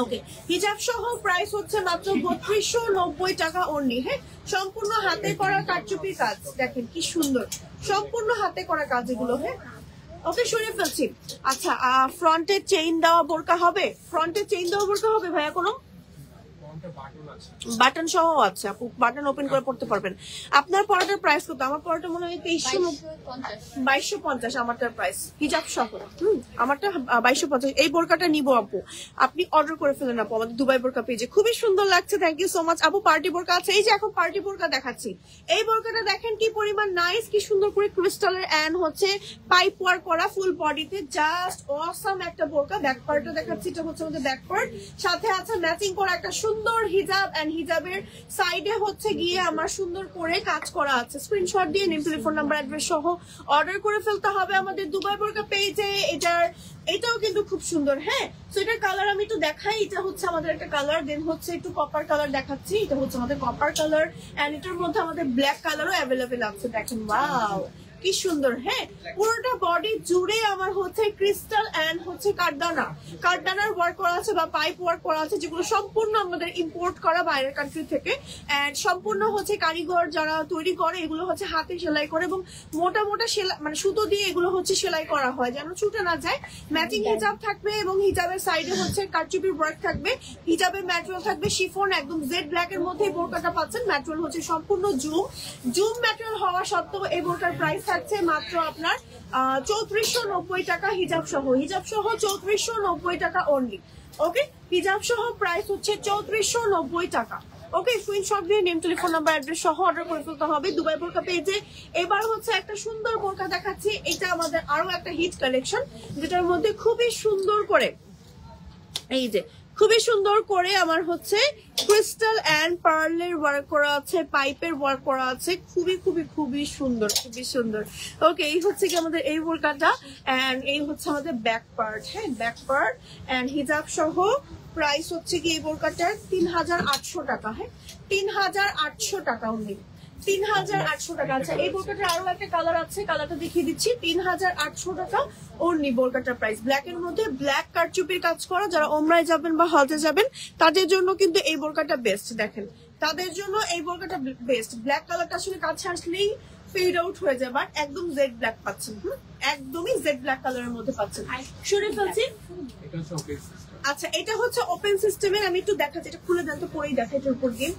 ওকে, হিজাব সহ প্রাইস হচ্ছে মাত্র 3290 টাকা অনলি। হ্যাঁ, সম্পূর্ণ হাতে করা কারচুপির কাজ, দেখেন কি সুন্দর, সম্পূর্ণ হাতে করা কাজ এগুলো। হ্যাঁ, ওকে, সরিয়ে ফেলছি। আচ্ছা, ফ্রন্টে চেইন দেওয়া বোরকা হবে? ফ্রন্টে চেইন দেওয়া বোরকা হবে ভাইয়া? কোনো বাটন সহ আছে, আপু বাটন ওপেন করে পড়তে পারবেন। আপনার পড়াটার প্রাইস কত? আমার পড়াটা মনে হয় 2250 আমারটার প্রাইস, হিজাব সহ। আমারটা 2250। এই বোরকাটা নিব আপু, আপনি অর্ডার করে ফেলেন আপু আমাদের দুবাই বোরকা পেজে, খুবই সুন্দর লাগছে। থ্যাংক ইউ সো মাচ আপু। পার্টি বোরকা আছে, এই যে এখন পার্টি বোরকা দেখাচ্ছি। এই বোরকাটা দেখেন কি পরিমাণ নাইস, কি সুন্দর করে ক্রিস্টালের এন্ড হচ্ছে পাইপ ওয়ার্ক করা ফুল বডিতে, জাস্ট অসাম একটা বোরকা। ব্যাক পার্টটা দেখাচ্ছি, এটা হচ্ছে আমাদের ব্যাক পার্ট, সাথে আছে ম্যাচিং করা একটা সুন্দর হিজাব, এন্ড হিজাবের সাইডে হচ্ছে গিয়ে আমার সুন্দর করে কাজ করা আছে। স্ক্রিনশট দিয়ে নেম, টেলিফোন নাম্বার, অ্যাড্রেস সহ অর্ডার করে ফেলতে হবে আমাদের দুবাই বোরকা পেজে। এটাও কিন্তু খুব সুন্দর। হ্যাঁ, তো এটার কালার আমি একটু দেখাই। এটা হচ্ছে আমাদের একটা কালার, দেন হচ্ছে একটু কপার কালার দেখাচ্ছি। এটা হচ্ছে আমাদের কপার কালার, এন্ড এটার মধ্যে আমাদের ব্ল্যাক কালারও অ্যাভেলেবেল আছে। দেখেন ওয়াও কি সুন্দর। হ্যাঁ, পুরোটা বডি জুড়ে আমার হচ্ছে ক্রিস্টাল এন্ড হচ্ছে কাঠদানার ওয়ার্ক করা আছে বা পাইপ ওয়ার্ক করা আছে, যেগুলো সম্পূর্ণ আমাদের ইম্পোর্ট করা বাইরের কান্ট্রি থেকে, এন্ড সম্পূর্ণ হচ্ছে কারিগর যারা তৈরি করে এগুলো হচ্ছে হাতে সেলাই করে, এবং মোটা মোটা সেলাই মানে সুতো দিয়ে এগুলো হচ্ছে সেলাই করা হয় যেন ছুটে না যায়। ম্যাচিং হিজাব থাকবে, এবং হিজাবের সাইডে হচ্ছে কারচুপির ওয়ার্ক থাকবে। হিজাবের ম্যাটেরিয়াল থাকবে শিফন, একদম জেড ব্ল্যাক এর মধ্যে এই বোরকাটা পাচ্ছেন। ম্যাটেরিয়াল হচ্ছে সম্পূর্ণ জুম ম্যাটেরিয়াল হওয়া সত্ত্বেও এই বোরকার প্রাইস থাকছে মাত্র আপনার 3490 টাকা হিজাব সহ 3490 টাকা অনলি। ওকে, হিজাব সহ প্রাইস হচ্ছে 3490 টাকা। ওকে, স্ক্রিনশট দিয়ে নেম, টেলিফোন নাম্বার, অ্যাড্রেস সহ অর্ডার করে ফেলতে হবে দুবাই বোরকা পেজে। এবার হচ্ছে একটা সুন্দর বোরকা দেখাচ্ছি, এটা আমাদের আরো একটা হিট কালেকশন, যেটার মধ্যে খুবই সুন্দর করে এই যে খুবই সুন্দর করে আমার হচ্ছে ক্রিস্টাল এন্ড পার্লের ওয়ার্ক করা আছে, পাইপের ওয়ার্ক করা আছে, খুবই খুবই খুবই সুন্দর, খুবই সুন্দর। ওকে, এই হচ্ছে কি আমাদের এই বোরকাটা, এন্ড এই হচ্ছে আমাদের ব্যাক পার্ট। হ্যাঁ, ব্যাক পার্ট এন্ড হিজাব সহ প্রাইস হচ্ছে কি এই বোরকাটার 3800 টাকা। হ্যাঁ, 3800 টাকা অনলি, 3800 টাকা। আচ্ছা, এই বোরকাটার আরো একটা কালার আছে, কালারটা দেখিয়ে দিচ্ছি। 3800 টাকা অনলি বোরকাটার প্রাইস। ব্ল্যাক এর মধ্যে ব্ল্যাক কারচুপির কাজ করা, যারা ওমরায় যাবেন বা হজে যাবেন তাদের জন্য কিন্তু এই বোরকাটা বেস্ট। দেখেন, তাদের জন্য এই বোরকাটা বেস্ট। ব্ল্যাক কালারটা আসলে কাছে আসলেই ফেড আউট হয়ে যায়, বাট একদম জেড ব্ল্যাক পাচ্ছেন। একদমই জেড ব্ল্যাক কালারের মধ্যে পাচ্ছেন। সরে ফেলছি। আচ্ছা, এটা হচ্ছে ওপেন সিস্টেমের, আমি একটু দেখাচ্ছি, এটা খুলে দেন তো, পরেই দেখা এটার উপর দিয়ে।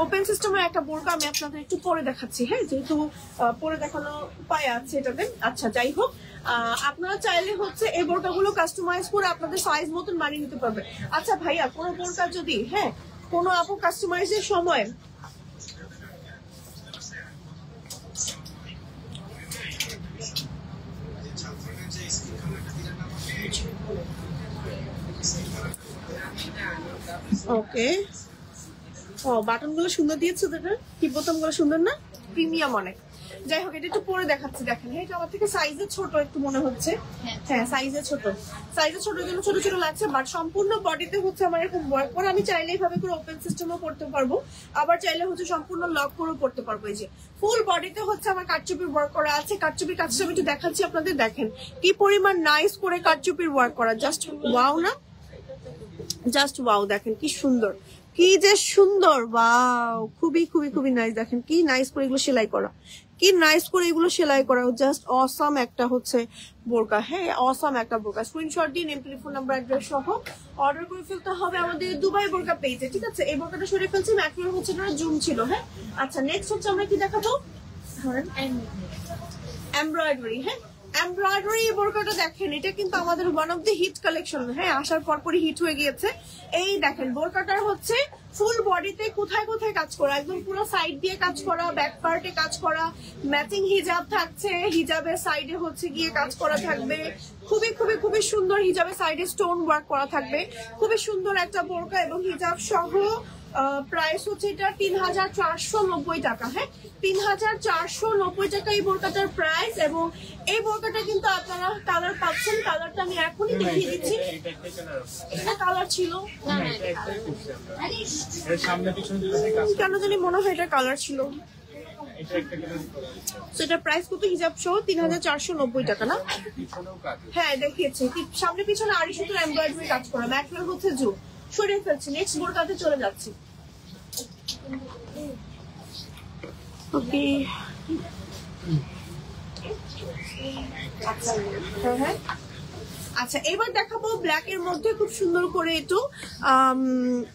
ওপেন সিস্টেমের একটা বোরকা আমি আপনাদের একটু পরে দেখাচ্ছি। হ্যাঁ, যেহেতু পরে দেখানো উপায় আছে এটাতে। আচ্ছা, যাই হোক, আপনারা চাইলে হচ্ছে এই বোরকাগুলো কাস্টমাইজ করে আপনাদের সাইজ মতন বানিয়ে নিতে পারবে। আচ্ছা ভাইয়া, কোনো বোরকা যদি কোনো আপু কাস্টমাইজের সময় ওকে, ও বাটন গুলো সুন্দর দিয়েছে, কি বোতাম গুলো সুন্দর না, প্রিমিয়াম অনেক। যাই হোক, এটা একটু পরে দেখাচ্ছি। দেখেন, এটা আমার থেকে সাইজে ছোট একটু মনে হচ্ছে। হ্যাঁ, সাইজে ছোট জন্য ছোট ছোট লাগছে, বাট সম্পূর্ণ বডিতে হচ্ছে আমার এরকম ওয়ার্ক করে। আমি চাইলে এইভাবে করে ওপেন সিস্টেমও করতে পারবো, আবার চাইলে হচ্ছে সম্পূর্ণ লক করেও করতে পারবো। এই যে ফুল বডিতে হচ্ছে আমার কারচুপির ওয়ার্ক করা আছে। কারচুপির কাজটা আমি একটু দেখাচ্ছি আপনাদের। দেখেন কি পরিমাণ নাইস করে কারচুপির ওয়ার্ক করা, জাস্ট ওয়াও না, জাস্ট ওয়াও। দেখেন কি সুন্দর, কি যে সুন্দর, ওয়াও, খুবই খুবই খুবই নাইস। দেখেন কি নাইস করে এগুলো সেলাই করা, কি নাইস করে এগুলো সেলাই করা, জাস্ট অসাম একটা হচ্ছে বোরকা। হ্যাঁ, অসাম একটা বোরকা। স্ক্রিনশট দিয়ে নেম, টেলিফোন নাম্বার, অ্যাড্রেস সহ অর্ডার করে ফেলতে হবে আমাদের দুবাই বোরকা পেজে। ঠিক আছে, এই বোরকাটা সরিয়ে ফেলছি, ম্যাটেরিয়াল হচ্ছে না, জুম ছিল। হ্যাঁ, আচ্ছা, নেক্সট হচ্ছে আমরা কি দেখাবো, এমব্রয়ডারি। হ্যাঁ, এমব্রয়ডারি বোরকাটা দেখেন, এটা কিন্তু আমাদের one of the hit collection. হ্যাঁ, আসার পরপরই হিট হয়ে গিয়েছে। এই দেখেন, বোরকাটার হচ্ছে ফুল বডিতে কোথায় কোথায় কাজ করা, একদম পুরো সাইড দিয়ে কাজ করা, ব্যাক পার্টে কাজ করা, ম্যাচিং হিজাব থাকছে, হিজাবের সাইডে হচ্ছে গিয়ে কাজ করা থাকবে। খুবই খুবই খুবই সুন্দর, হিজাবের সাইডে স্টোন ওয়ার্ক করা থাকবে। খুবই সুন্দর একটা বোরকা এবং হিজাব সহ প্রাইস হচ্ছে এটা 3490 টাকা। হ্যাঁ, 3490 টাকা এই বোরকাটার প্রাইস। এবং এই বোরকাটা কিন্তু আপনারা কালার পাচ্ছেন, কালারটা আমি এখনই দেখিয়ে দিচ্ছি। এটা কালার ছিল, কেন জানি মনে হয় এটা কালার ছিল। সেটা প্রাইস কত হিজাব সহ? 3490 টাকা না? হ্যাঁ, দেখিয়েছি সামনে পিছনে আড়ি সুতোর এমব্রয়ডারি কাজ করা, ম্যাটেরিয়াল হচ্ছে জু। সরিয়ে ফেলছি, নেক্সট বোরকাতে চলে যাচ্ছি। ওকে, হ্যাঁ, আচ্ছা, এবার দেখাবো ব্ল্যাক এর মধ্যে খুব সুন্দর করে একটু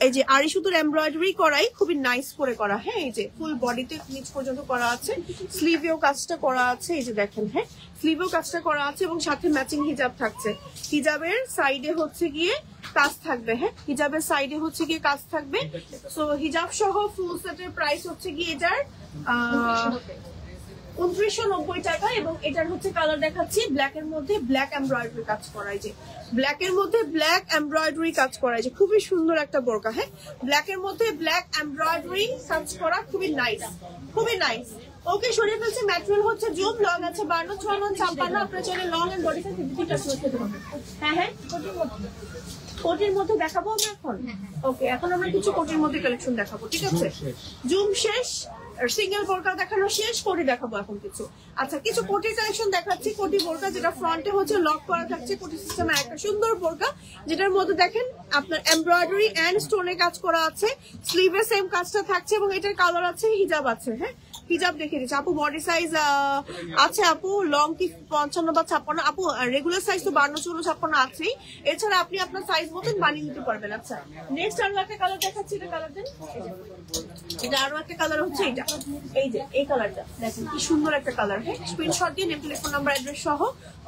এই যে আড়ি সুতোর এমব্রয়ডারি করাই, খুবই নাইস করে করা। হ্যাঁ, এই যে ফুল বডিতে নিচ পর্যন্ত করা আছে, স্লিভেও কাজটা করা আছে। এই যে দেখেন, হ্যাঁ, স্লিভেও কাজটা করা আছে এবং সাথে ম্যাচিং হিজাব থাকছে। হিজাবের সাইডে হচ্ছে গিয়ে কাজ থাকবে। হ্যাঁ, হিজাবের সাইডে হচ্ছে গিয়ে কাজ থাকবে। সো হিজাব সহ ফুল সেটের প্রাইস হচ্ছে গিয়ে এটার 2990 টাকা। এবং এটার হচ্ছে কালার দেখাচ্ছি, ব্ল্যাক এর মধ্যে ব্ল্যাক এমব্রয়ডারি কাজ করাই, যে ব্ল্যাক এর মধ্যে ব্ল্যাক এমব্রয়ডারি কাজ করাই, যে খুবই সুন্দর একটা বোরকা। হ্যাঁ, ব্ল্যাক এর মধ্যে ব্ল্যাক এমব্রয়ডারি কাজ করা, খুবই নাইস, খুবই নাইস। ওকে, সরিয়ে ফেলছে। ম্যাটেরিয়াল হচ্ছে জুম, লং আছে 52, 56, 56। আপনার চাইলে লং এন্ড বডি সাইজ 50টা খেতে হবে। হ্যাঁ হ্যাঁ, কোটির মধ্যে দেখাবো আমরা এখন। ওকে, এখন আমরা কিছু কোটির মধ্যে কালেকশন দেখাবো। ঠিক আছে, জুম শেষ, সিঙ্গেল বোরকা দেখানো শেষ, কোটি দেখাবো এখন কিছু। আচ্ছা, কিছু কোটির কালেকশন দেখাচ্ছি। কোটি বোরকা যেটা ফ্রন্টে হচ্ছে লক করা থাকছে, কোটি সিস্টেমের একটা সুন্দর বোরকা, যেটার মধ্যে দেখেন আপনার এমব্রয়ডারি এন্ড স্টোনের কাজ করা আছে, স্লিভে সেম কাজটা থাকছে এবং এটার কালার আছে, হিজাব আছে। হ্যাঁ, হিজাব দেখিয়ে দিচ্ছি আপু। বডি সাইজ আছে আপু, লং কি 55 বা 56 আপু, রেগুলার সাইজ তো 52, 54, 56 আছেই। এছাড়া আপনি আপনার সাইজ মতন বানিয়ে নিতে পারবেন। আচ্ছা নেক্সট আরো একটা কালার দেখাচ্ছি, এটা কালার দেন। এটা আরো একটা কালার হচ্ছে এটা, এই যে এই কালারটা দেখেন কি সুন্দর একটা কালার। হ্যাঁ, স্ক্রিনশট দিয়ে নেম, টেলিফোন নাম্বার, অ্যাড্রেস সহ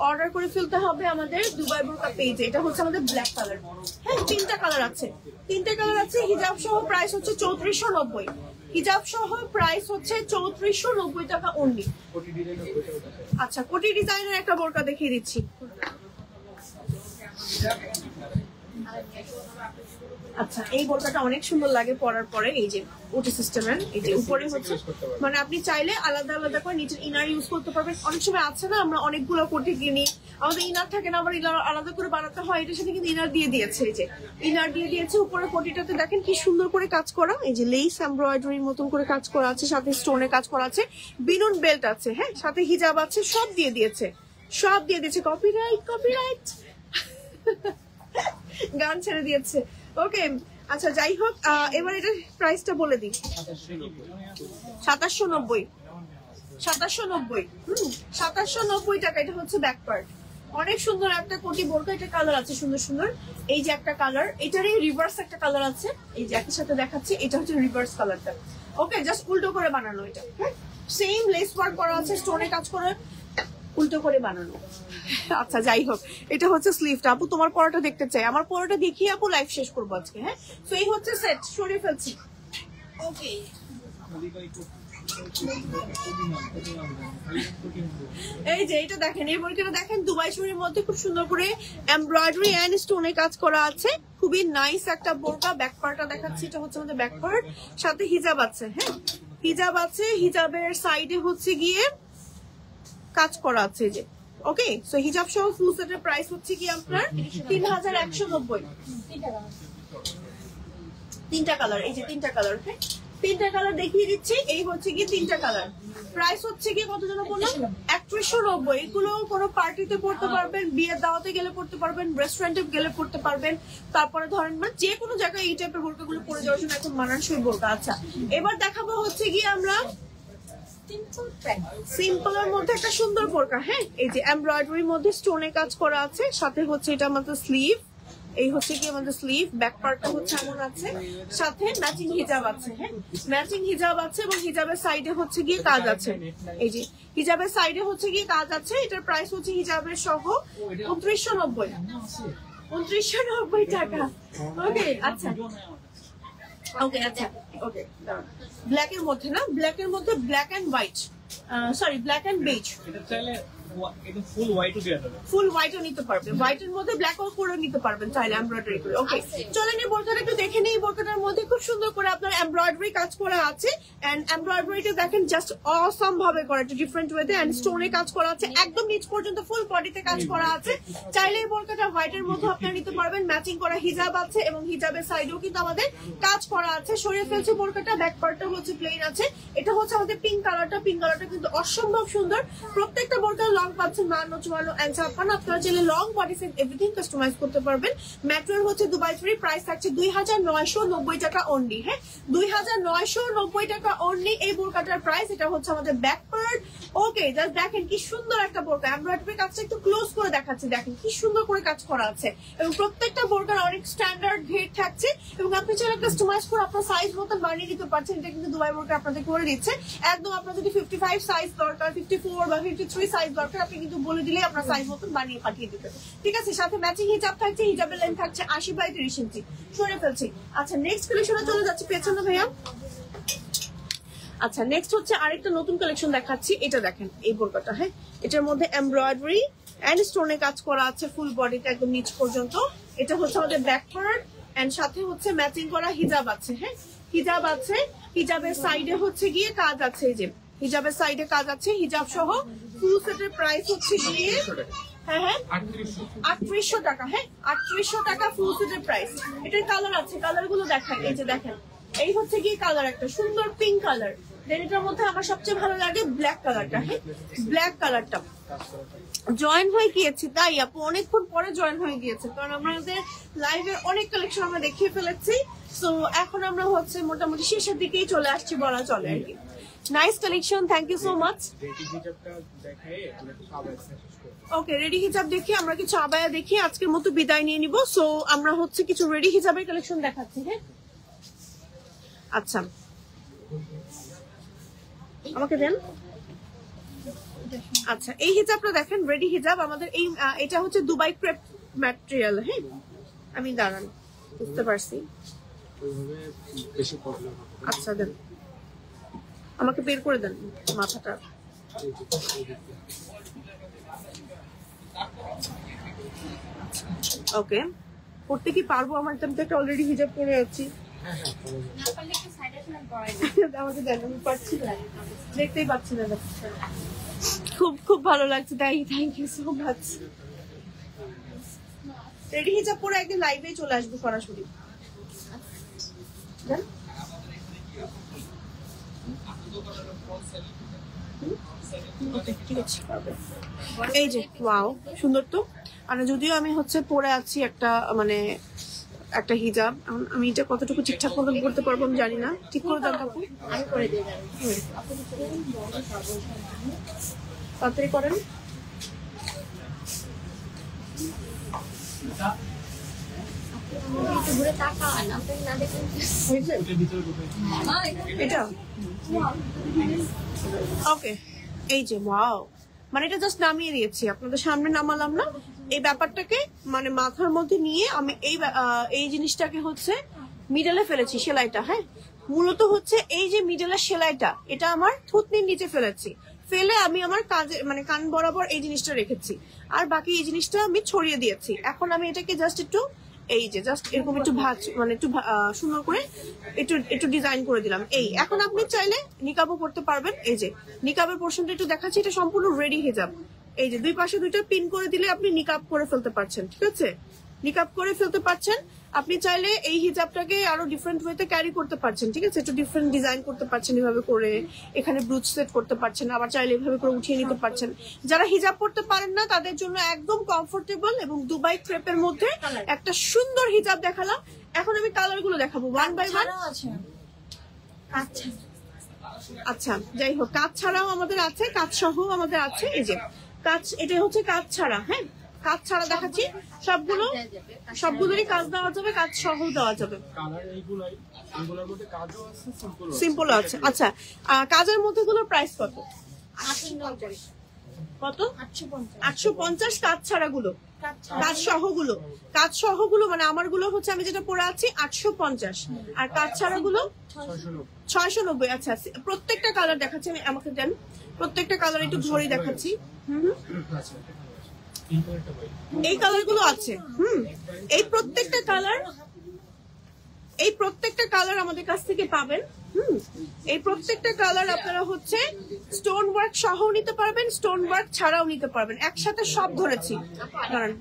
অর্ডার করে ফেলতে হবে আমাদের দুবাই বোরকা পেজে। এটা হচ্ছে আমাদের ব্ল্যাক কালার। হ্যাঁ, তিনটা কালার আছে, তিনটা কালার আছে। হিজাব সহ প্রাইস হচ্ছে 3490। হিজাব সহ প্রাইস হচ্ছে 3490 টাকা অনলি। আচ্ছা, কোটি ডিজাইনের একটা বোরকা দেখিয়ে দিচ্ছি। আচ্ছা, এই বোরকাটা অনেক সুন্দর লাগে পরার পরে। এই যে ওটি সিস্টেমের, এই যে উপরে হচ্ছে মানে আপনি চাইলে আলাদা আলাদা করে নিচের ইনার ইউজ করতে পারবেন। অনেক সময় আছে না আমরা অনেকগুলো কোটি কিনি, আমাদের ইনার থাকে না, আবার ইনার আলাদা করে বানাতে হয়। এটার সাথে কিন্তু ইনার দিয়ে দিয়েছে, এই যে ইনার দিয়ে দিয়েছে। উপরে কোটিটাতে দেখেন কি সুন্দর করে কাজ করা, এই যে লেস এমব্রয়ডারির মতন করে কাজ করা আছে, সাথে স্টোনে কাজ করা আছে, বিনুন বেল্ট আছে, হ্যাঁ সাথে হিজাব আছে, সব দিয়ে দিয়েছে, সব দিয়ে দিয়েছে। কপিরাইট, কপিরাইট গান ছেড়ে দিয়েছে। ওকে, আচ্ছা যাই হোক, এবার এটার প্রাইসটা বলে দিই। 2790, 2790, 2790 টাকা। এটা হচ্ছে ব্যাক পার্ট, অনেক সুন্দর একটা কোটি বোরকা। এটা কালার আছে সুন্দর সুন্দর, এই যে একটা কালার, এটারই রিভার্স একটা কালার আছে, এই যে একই সাথে দেখাচ্ছি। এটা হচ্ছে রিভার্স কালারটা। ওকে, জাস্ট উল্টো করে বানানো এটা। সেম লেস ওয়ার্ক করা আছে, স্টোনে কাজ করে উল্টো করে বানানো। আচ্ছা যাই হোক, এটা হচ্ছে স্লিভটা। আপু তোমার পরাটা দেখতে চাই, আমার পরাটা দেখিয়ে আপু লাইভ শেষ করবো আজকে। হ্যাঁ, তো এই হচ্ছে সেট, সরিয়ে ফেলছি। ওকে, এই যে এটা দেখেন, এই বোরকাটা দেখেন দুবাই শরীর মধ্যে খুব সুন্দর করে এমব্রয়ডারি এন্ড স্টোনে কাজ করা আছে, খুবই নাইস একটা বোরকা। ব্যাক পার্টটা দেখাচ্ছি, এটা হচ্ছে আমাদের ব্যাক পার্ট, সাথে হিজাব আছে। হ্যাঁ, হিজাব আছে, হিজাবের সাইডে হচ্ছে গিয়ে কাজ করা আছে যে। ওকে, সো হিজাব সহ ফুল সেটের প্রাইস হচ্ছে কি আপনার 3190। তিনটা কালার, এই যে তিনটা কালার। হ্যাঁ, তিনটা কালার দেখিয়ে দিচ্ছি। এই হচ্ছে কি তিনটা কালার, প্রাইস হচ্ছে কি কত যেন বললাম 3190। এগুলো কোনো পার্টিতে পড়তে পারবেন, বিয়ের দাওয়াতে গেলে পড়তে পারবেন, রেস্টুরেন্টে গেলে পড়তে পারবেন। তারপরে ধরেন মানে যে কোনো জায়গায় এই টাইপের বোরকাগুলো পরে যাওয়ার জন্য এখন মানানসই বোরকা। আচ্ছা, এবার দেখাবো হচ্ছে কি আমরা সিম্পলের মধ্যে একটা সুন্দর বোরকা। হ্যাঁ, এই যে এমব্রয়ডারির মধ্যে স্টোনে কাজ করা আছে, সাথে হচ্ছে এটা আমাদের স্লিভ, এই হচ্ছে কি আমাদের স্লিভ। ব্যাক পার্টটা হচ্ছে এমন আছে, সাথে ম্যাচিং হিজাব আছে। হ্যাঁ, ম্যাচিং হিজাব আছে এবং হিজাবের সাইডে হচ্ছে গিয়ে কাজ আছে। এই যে হিজাবের সাইডে হচ্ছে গিয়ে কাজ আছে। এটার প্রাইস হচ্ছে হিজাবের সহ 2990, 2990 টাকা। ওকে, আচ্ছা ওকে, আচ্ছা ওকে। ব্ল্যাকের মধ্যে না, ব্ল্যাকের মধ্যে black and white, sorry black and beige. এটা চাইলে এটা ফুল হোয়াইটও দেয়া যাবে, ফুল হোয়াইটও নিতে পারবেন, হোয়াইটের মধ্যে ব্ল্যাক করে নিতে পারবেন চাইলে এমব্রয়ডারি করে। ওকে, চলেন এই বোরকাটা একটু দেখে নিই। বোরকাটার মধ্যে খুব সুন্দর করে আপনার এমব্রয়ডারি কাজ করা আছে, এন্ড এমব্রয়ডারিটা দেখেন জাস্ট অসাম ভাবে করা, একটা ডিফারেন্ট ওয়েতে, এন্ড স্টোনে কাজ করা আছে, একদম নিচ পর্যন্ত ফুল বডিতে কাজ করা আছে। চাইলে এই বোরকাটা হোয়াইটের মধ্যে আপনারা নিতে পারবেন, ম্যাচিং করা হিজাব আছে এবং হিজাবের সাইডেও কিন্তু আমাদের কাজ করা আছে। সরিয়ে ফেলছে বোরকাটা, ব্যাক পার্টটা হচ্ছে প্লেন আছে। এটা হচ্ছে আমাদের পিঙ্ক কালারটা, পিঙ্ক কালারটা কিন্তু অসম্ভব সুন্দর। প্রত্যেকটা বোরকার লং পাচ্ছেন 52, 54 এন্ড 56। আপনারা চাইলে long body set everything customise করতে পারবেন। ম্যাটেরিয়াল হচ্ছে দুবাই ফ্রি, প্রাইস থাকছে 2990 টাকা অনলি। হ্যাঁ, 2990 টাকা অনলি এই বোরকাটার প্রাইস। এটা হচ্ছে আমাদের ব্যাক পার্ট। ওকে, জাস্ট দেখেন কি সুন্দর একটা বোরকা, এমব্রয়ডারি কাজটা একটু ক্লোজ করে দেখাচ্ছি, দেখেন কি সুন্দর করে কাজ করা আছে, এবং প্রত্যেকটা বোরকার অনেক স্ট্যান্ডার্ড ঘের থাকছে, এবং আপনি চাইলে কাস্টমাইজ করে আপনার সাইজ মতো বানিয়ে দিতে পারছেন। এটা কিন্তু দুবাই বোরকা আপনাদের করে দিচ্ছে একদম। আপনার যদি 55 সাইজ দরকার, 54 বা 53 সাইজ দরকার, আপনি কিন্তু বলে দিলে আপনার সাইজ মতন বানিয়ে পাঠিয়ে দিতে, ঠিক আছে। সাথে ম্যাচিং হিজাব থাকছে, হিজাবের লেন্থ থাকছে 80 বাই 30 ইঞ্চি। সরে ফেলছি। আচ্ছা, নেক্সট কালেকশনে চলে যাচ্ছে পেছনে ভাইয়া। আচ্ছা, নেক্সট হচ্ছে আরেকটা নতুন কালেকশন দেখাচ্ছি। এটা দেখেন এই বোরকাটা। হ্যাঁ, এটার মধ্যে এমব্রয়ডারি এন্ড স্টোনে কাজ করা আছে ফুল বডিতে একদম নিচ পর্যন্ত। এটা হচ্ছে আমাদের ব্যাক পার্ট, এন্ড সাথে হচ্ছে ম্যাচিং করা হিজাব আছে। হ্যাঁ, হিজাব আছে, হিজাবের সাইডে হচ্ছে গিয়ে কাজ আছে, এই যে হিজাবের সাইডে কাজ আছে। হিজাব সহ ফুল সেটের প্রাইস হচ্ছে গিয়ে হ্যাঁ হ্যাঁ 3800 টাকা। হ্যাঁ, 3800 টাকা ফুল সেটের প্রাইস। এটার কালার আছে, কালার গুলো দেখাই। এই যে দেখেন, এই হচ্ছে কি কালার, একটা সুন্দর পিঙ্ক কালার। দেন এটার মধ্যে আমার সবচেয়ে ভালো লাগে ব্ল্যাক কালারটা। হ্যাঁ, ব্ল্যাক কালারটা জয়েন হয়ে গিয়েছি, তাই আপু অনেকক্ষণ পরে জয়েন হয়ে গিয়েছে, কারণ আমাদের লাইভে অনেক কালেকশন আমরা দেখিয়ে ফেলেছি। তো এখন আমরা হচ্ছে মোটামুটি শেষের দিকেই চলে আসছি বলা চলে আর কি। Nice collection, thank you so much. Ready হিজাবটা দেখাই আমরা একটু সবাই শেষ করব। ওকে, রেডি হিজাব দেখি, আমরা কিছু আবায়া দেখি, আজকের মতো বিদায় নিয়ে নিব। সো আমরা হচ্ছে কিছু রেডি হিজাবের কালেকশন দেখাচ্ছি। হ্যাঁ, আচ্ছা আমাকে দেন। আচ্ছা, এই হিজাবটা দেখেন, রেডি হিজাব আমাদের। এই এটা হচ্ছে দুবাই ক্রেপ ম্যাটেরিয়াল। হ্যাঁ, আমি দাঁড়ান, বুঝতে পারছি। ওইভাবে বেশি প্রবলেম হবে। আচ্ছা দেন, আমাকে বের করে দেন মাথাটা। ওকে, পড়তে কি পারবো? আমার তো একটা অলরেডি হিজাব পরে আছি। আমাকে দেন, আমি পারছি না, দেখতেই পাচ্ছি না। খুব খুব ভালো লাগছে, তাই thank you so much. Ready হিজাব পরে একদিন লাইভে চলে আসবো সরাসরি। এই যে ওয়াও, সুন্দর তো। আর যদিও আমি হচ্ছে পরে আছি একটা মানে একটা হিজাব, আমি এটা কতটুকু ঠিকঠাক মতো করতে পারবো আমি জানি না। ঠিক করে দেন আপু, আমি করে দিই। তাড়াতাড়ি করেন। এটা ওকে, এই যে ওয়াও, মানে এটা জাস্ট নামিয়ে দিয়েছি, আপনাদের সামনে নামালাম না। এই ব্যাপারটাকে মানে মাথার মধ্যে নিয়ে আমি এই জিনিসটাকে হচ্ছে মিডলে ফেলেছি, সেলাইটা। হ্যাঁ, মূলত হচ্ছে এই যে মিডলের সেলাইটা, এটা আমার থুতনির নিচে ফেলেছি, ফেলে আমি আমার কাজে মানে কান বরাবর এই জিনিসটা রেখেছি, আর বাকি এই জিনিসটা আমি ছড়িয়ে দিয়েছি। এখন আমি এটাকে জাস্ট একটু এই যে জাস্ট এরকম একটু ভাঁজ মানে একটু সুন্দর করে একটু ডিজাইন করে দিলাম। এই এখন আপনি চাইলে নিকাবও করতে পারবেন। এই যে নিকাবের পোর্শনটা একটু দেখাচ্ছি, এটা সম্পূর্ণ রেডি হিজাব। এই যে দুই পাশে দুইটা পিন করে দিলে আপনি নিকাব করে ফেলতে পারছেন। ঠিক আছে, নিকাব করে ফেলতে পারছেন। আপনি চাইলে এই হিজাবটাকে আরো ডিফারেন্ট ওয়েতে ক্যারি করতে পারছেন। ঠিক আছে, একটু ডিফারেন্ট ডিজাইন করতে পারছেন এভাবে করে, এখানে ব্রুচ সেট করতে পারছেন, আবার চাইলে এভাবে করে উঠিয়ে নিতে পারছেন। যারা হিজাব পড়তে পারেন না তাদের জন্য একদম কমফোর্টেবল এবং দুবাই ক্রেপের মধ্যে একটা সুন্দর হিজাব দেখালাম। এখন আমি কালার গুলো দেখাবো ওয়ান বাই ওয়ান। আচ্ছা, যাই হোক, কাজ ছাড়াও আমাদের আছে, কাজ সহ আমাদের আছে। এই যে কাজ, এটা হচ্ছে কাজ ছাড়া। হ্যাঁ, কাজ ছাড়া দেখাচ্ছি, সবগুলোরই কাজ দেওয়া যাবে, কাজ সহ দেওয়া যাবে। সিম্পল আছে। আচ্ছা, কাজের মধ্যে গুলোর প্রাইস কত? কত? 850। কাজ ছাড়া গুলো, কাজ সহ গুলো মানে আমার গুলো হচ্ছে আমি যেটা পরে আছি 850, আর কাজ ছাড়া গুলো 690। আচ্ছা, প্রত্যেকটা কালার দেখাচ্ছি আমি, আমাকে দেন প্রত্যেকটা কালার একটু ধরে দেখাচ্ছি। এই কালার গুলো আছে। এই প্রত্যেকটা কালার আমাদের কাছ থেকে পাবেন। এই প্রত্যেকটা কালার আপনারা হচ্ছে স্টোন ওয়ার্ক সহ নিতে পারবেন, স্টোন ওয়ার্ক ছাড়াও নিতে পারবেন, একসাথে সব ধরেছি। দাঁড়ান,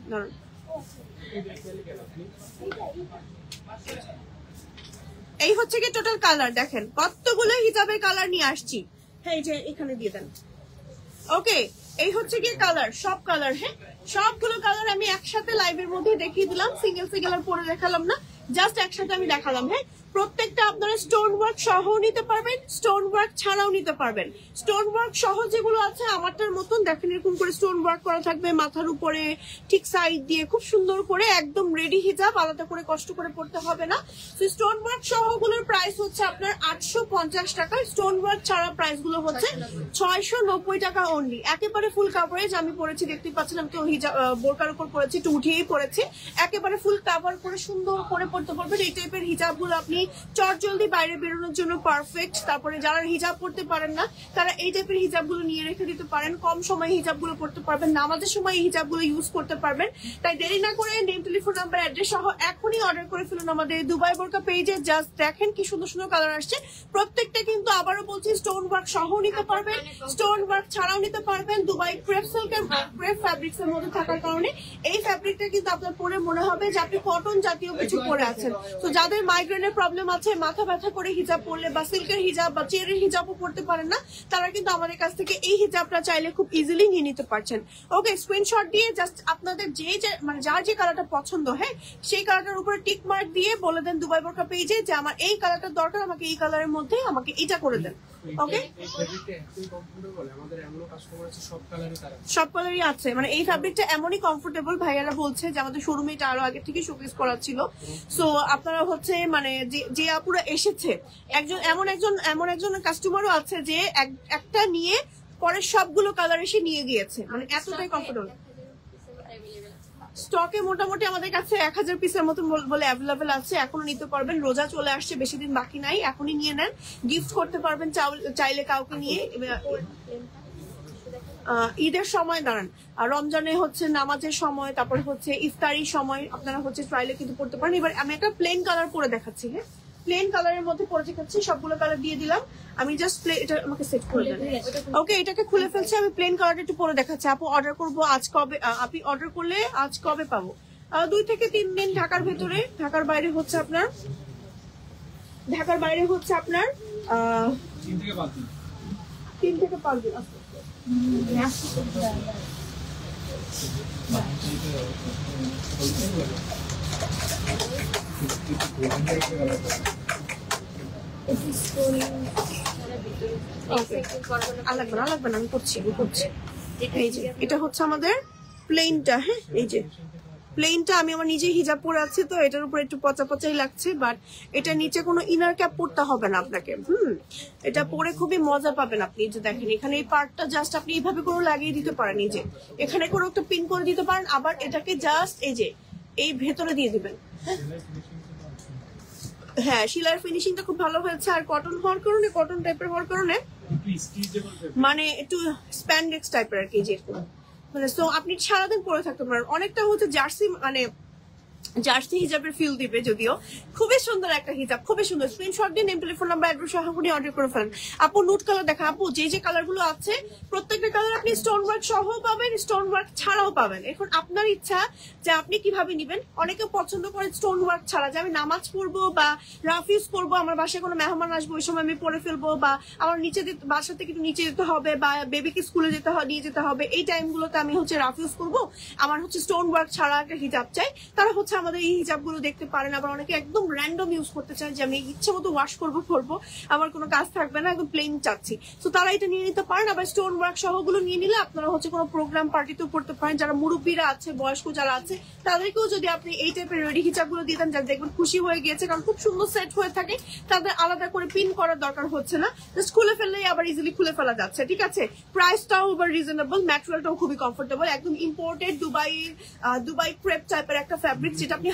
এই হচ্ছে কি টোটাল কালার। দেখেন কতগুলো হিজাবের কালার নিয়ে আসছি। হ্যাঁ, এই যে এখানে দিয়ে দেন। ওকে, এই হচ্ছে কি কালার, সব কালার। হ্যাঁ, সবগুলো কালার আমি একসাথে লাইভের মধ্যে দেখিয়ে দিলাম, সিঙ্গেল আর পরে দেখালাম না, জাস্ট একসাথে আমি দেখালাম। হ্যাঁ, প্রত্যেকটা আপনারা স্টোন ওয়ার্ক সহ নিতে পারবেন, স্টোন ওয়ার্ক ছাড়াও নিতে পারবেন। স্টোন ওয়ার্ক সহ যেগুলো আছে আমারটার মতন দেখেন, এরকম করে স্টোন ওয়ার্ক করা থাকবে মাথার উপরে, ঠিক সাইড দিয়ে খুব সুন্দর করে, একদম রেডি হিজাব, আলাদা করে কষ্ট করে পড়তে হবে না। স্টোন ওয়ার্ক সহ গুলোর প্রাইস হচ্ছে আপনার 850 টাকা, স্টোন ওয়ার্ক ছাড়া প্রাইস গুলো হচ্ছে 690 টাকা অনলি। একেবারে ফুল কাভারেজ আমি পরেছি, দেখতে পাচ্ছিলাম তো হিজাব বোরকার উপর পরেছি, একটু উঠিয়েই পরেছি, একেবারে ফুল কাভার করে সুন্দর করে পড়তে পারবেন। এই টাইপের হিজাব গুলো আপনি চটজলদি বাইরে বেরোনোর জন্য পারফেক্ট। তারপরে যারা হিজাব পড়তে পারেন না তারা এই টাইপের হিজাব গুলো নিয়ে রেখে দিতে পারেন, কম সময় হিজাব গুলো পড়তে পারবেন, নামাজের সময় এই হিজাব গুলো ইউজ করতে পারবেন। তাই দেরি না করে নেম, টেলিফোন নাম্বার, অ্যাড্রেস সহ এখনই অর্ডার করে ফেলুন আমাদের দুবাই বোরকা পেজে। জাস্ট দেখেন কি সুন্দর সুন্দর কালার আসছে। প্রত্যেকটা কিন্তু আবারও বলছি স্টোন ওয়ার্ক সহ নিতে পারবেন, স্টোন ওয়ার্ক ছাড়াও নিতে পারবেন। দুবাই ক্রেপ সিল্কের ক্রেপ ফ্যাব্রিক্স এর মধ্যে থাকার কারণে এই ফ্যাব্রিকটা কিন্তু আপনার পরে মনে হবে যে আপনি কটন জাতীয় কিছু পরে আছেন। তো যাদের মাইগ্রেনের প্রবলেম আছে, মাথা ব্যথা করে হিজাব পরলে বা সিল্কের হিজাব বা চেয়ারের হিজাবও পরতে পারেন না, তারা কিন্তু আমাদের কাছ থেকে এই হিজাবটা চাইলে খুব ইজিলি নিয়ে নিতে পারছেন। ওকে, স্ক্রিনশট দিয়ে জাস্ট আপনাদের মানে যার যে কালারটা পছন্দ, হ্যাঁ, সেই কালারটার উপরে টিক মার্ক দিয়ে বলে দেন দুবাই বোরকা পেজে যে আমার এই কালারটা দরকার, আমাকে এই কালারের মধ্যে আমাকে এটা করে দেন। ওকে, সব কালারই আছে, মানে এই ফ্যাব্রিকটা এমনই কমফোর্টেবল, ভাইয়ারা বলছে যে আমাদের শোরুমে এটা আরো আগে থেকে শোকেস করা ছিল। সো আপনারা হচ্ছে মানে যে আপুরা এসেছে, এমন একজন কাস্টমারও আছে যে একটা নিয়ে পরে সবগুলো কালার এসে নিয়ে গিয়েছে, মানে এতটাই কমফোর্টেবল। স্টকে মোটামুটি আমাদের কাছে 1000 পিসের মতো বলে অ্যাভেলেবেল আছে, এখনো নিতে পারবেন। রোজা চলে আসছে, বেশি দিন বাকি নাই, এখনই নিয়ে নেন, গিফট করতে পারবেন চাইলে কাউকে নিয়ে। ঈদের সময় দাঁড়ান, আর রমজানে হচ্ছে নামাজের সময়, তারপর হচ্ছে ইফতারির সময় আপনারা হচ্ছে ট্রাইলে কিন্তু পড়তে পারেন। এবার আমি একটা প্লেন কালার পরে দেখাচ্ছি, হ্যাঁ, প্লেন কালারের মধ্যে পরে দেখাচ্ছি, সবগুলো কালার দিয়ে দিলাম আমি, জাস্ট এটা আমাকে সেট করে দেন। ওকে, এটাকে খুলে ফেলছি, আমি প্লেন কালারটা একটু পরে দেখাচ্ছি। আপু অর্ডার করবো আজ কবে, আপনি অর্ডার করলে আজ কবে পাবো? 2 থেকে 3 দিন ঢাকার ভেতরে, ঢাকার বাইরে হচ্ছে আপনার 3 থেকে 5 দিন। লাগবে না, আমি করছি। এই যে এটা হচ্ছে আমাদের প্লেনটা, হ্যাঁ, এই যে প্লেনটা আমি আমার নিজে হিজাব পরে আছি, তো এটার উপর একটু পচাই লাগছে, বাট এটা নিচে কোনো ইনার ক্যাপ পরতে হবে না আপনাকে। এটা পরে খুবই মজা পাবেন আপনি। যে দেখেন এখানে এই পার্টটা জাস্ট আপনি এইভাবে করে লাগিয়ে দিতে পারেন, এই যে এখানে করে একটা পিন করে দিতে পারেন, আবার এটাকে জাস্ট এই যে এই ভেতরে দিয়ে দিবেন। হ্যাঁ, শিলার ফিনিশিংটা খুব ভালো হয়েছে, আর কটন হওয়ার কারণে, কটন টাইপের হওয়ার কারণে মানে একটু স্প্যান্ডেক্স টাইপের আর কি, যেরকম মানে সো আপনি সারাদিন পরে থাকতে পারেন। অনেকটা হচ্ছে জার্সি, মানে জার্সি হিজাবের ফিল দিবে, যদিও খুবই সুন্দর একটা হিজাব, খুবই সুন্দর। স্ক্রিনশট দিয়ে নেম, টেলিফোন নাম্বার, অ্যাড্রেস সহ অর্ডার করে ফেলেন। আপু নুট কালার দেখা, আপু যে কালার গুলো আছে প্রত্যেকটা কালার আপনি স্টোন ওয়ার্ক সহ পাবেন, স্টোন ওয়ার্ক ছাড়াও পাবেন। এখন আপনার ইচ্ছা যে আপনি কিভাবে নিবেন। অনেকে পছন্দ করে স্টোন ওয়ার্ক ছাড়া, যে আমি নামাজ পড়বো বা রাফ ইউজ করবো, আমার বাসায় কোনো মেহমান আসবো ওই সময় আমি পরে ফেলবো, বা আমার বাসা থেকে একটু নিচে যেতে হবে, বা বেবিকে স্কুলে নিয়ে যেতে হবে, এই টাইমগুলোতে আমি হচ্ছে রাফ ইউজ করবো, আমার হচ্ছে স্টোন ওয়ার্ক ছাড়া একটা হিজাব চাই, তারা হচ্ছে আমাদের এই হিজাবগুলো দেখতে পারেন। আবার অনেকে একদম র্যান্ডম ইউজ করতে চান, যে আমি ইচ্ছে মতো ওয়াশ করবো, আমার কোনো কাজ থাকবে না, একদম প্লেন চাচ্ছি, তো তারা এটা নিয়ে নিতে পারেন। আবার স্টোন ওয়ার্ক সহগুলো নিয়ে নিলে আপনারা হচ্ছে কোনো প্রোগ্রাম পার্টিতেও পড়তে পারেন। যারা মুরব্বীরা আছে, বয়স্ক যারা আছে, তাদেরকেও যদি আপনি এই টাইপের রেডি হিজাবগুলো দিয়ে দেন, যারা দেখবেন খুশি হয়ে গিয়েছে, কারণ খুব সুন্দর সেট হয়ে থাকে, তাদের আলাদা করে পিন করার দরকার হচ্ছে না, জাস্ট খুলে ফেললেই আবার ইজিলি খুলে ফেলা যাচ্ছে। ঠিক আছে, প্রাইসটাও আবার রিজনেবল, ম্যাটেরিয়ালটাও খুবই কমফোর্টেবল, একদম ইম্পোর্টেড দুবাই ক্রেপ টাইপের একটা ফ্যাব্রিক, যেটা আপনি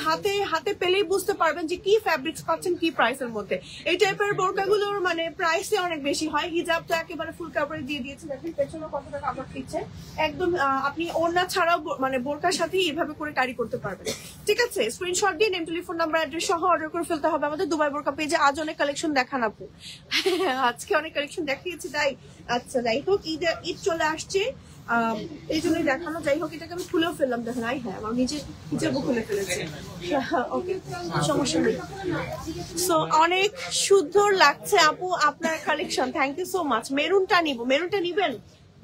হাতে পেলেই বুঝতে পারবেন যে কি ফ্যাব্রিক্স পাচ্ছেন কি প্রাইসের মধ্যে। এই টাইপের বোরকাগুলোর মানে প্রাইসে অনেক বেশি হয়। হিজাবটা একেবারে ফুল কাভারে দিয়ে দিয়েছে, দেখেন পেছনে কতটা কাভার দিচ্ছে, একদম আপনি ওড়না ছাড়াও মানে বোরকার সাথে এইভাবে করে ক্যারি করতে পারবেন। ঠিক আছে, স্ক্রিনশট দিয়ে নেম, টেলিফোন নাম্বার, অ্যাড্রেস সহ অর্ডার করে ফেলতে হবে আমাদের দুবাই বোরকা পেজে। আজ অনেক কালেকশন দেখান আপু, আজকে অনেক কালেকশন দেখিয়েছি তাই। আচ্ছা, যাই হোক, ঈদ চলে আসছে, এই জন্যই দেখানো। যাই হোক, এটাকে আমি খুলেও ফেললাম, দেখেন, হ্যাঁ, আমার নিজের খুলে ফেলেছে। ওকে, সমস্যা নেই। সো অনেক সুন্দর লাগছে আপু আপনার collection, thank you so much. মেরুনটা নিবেন,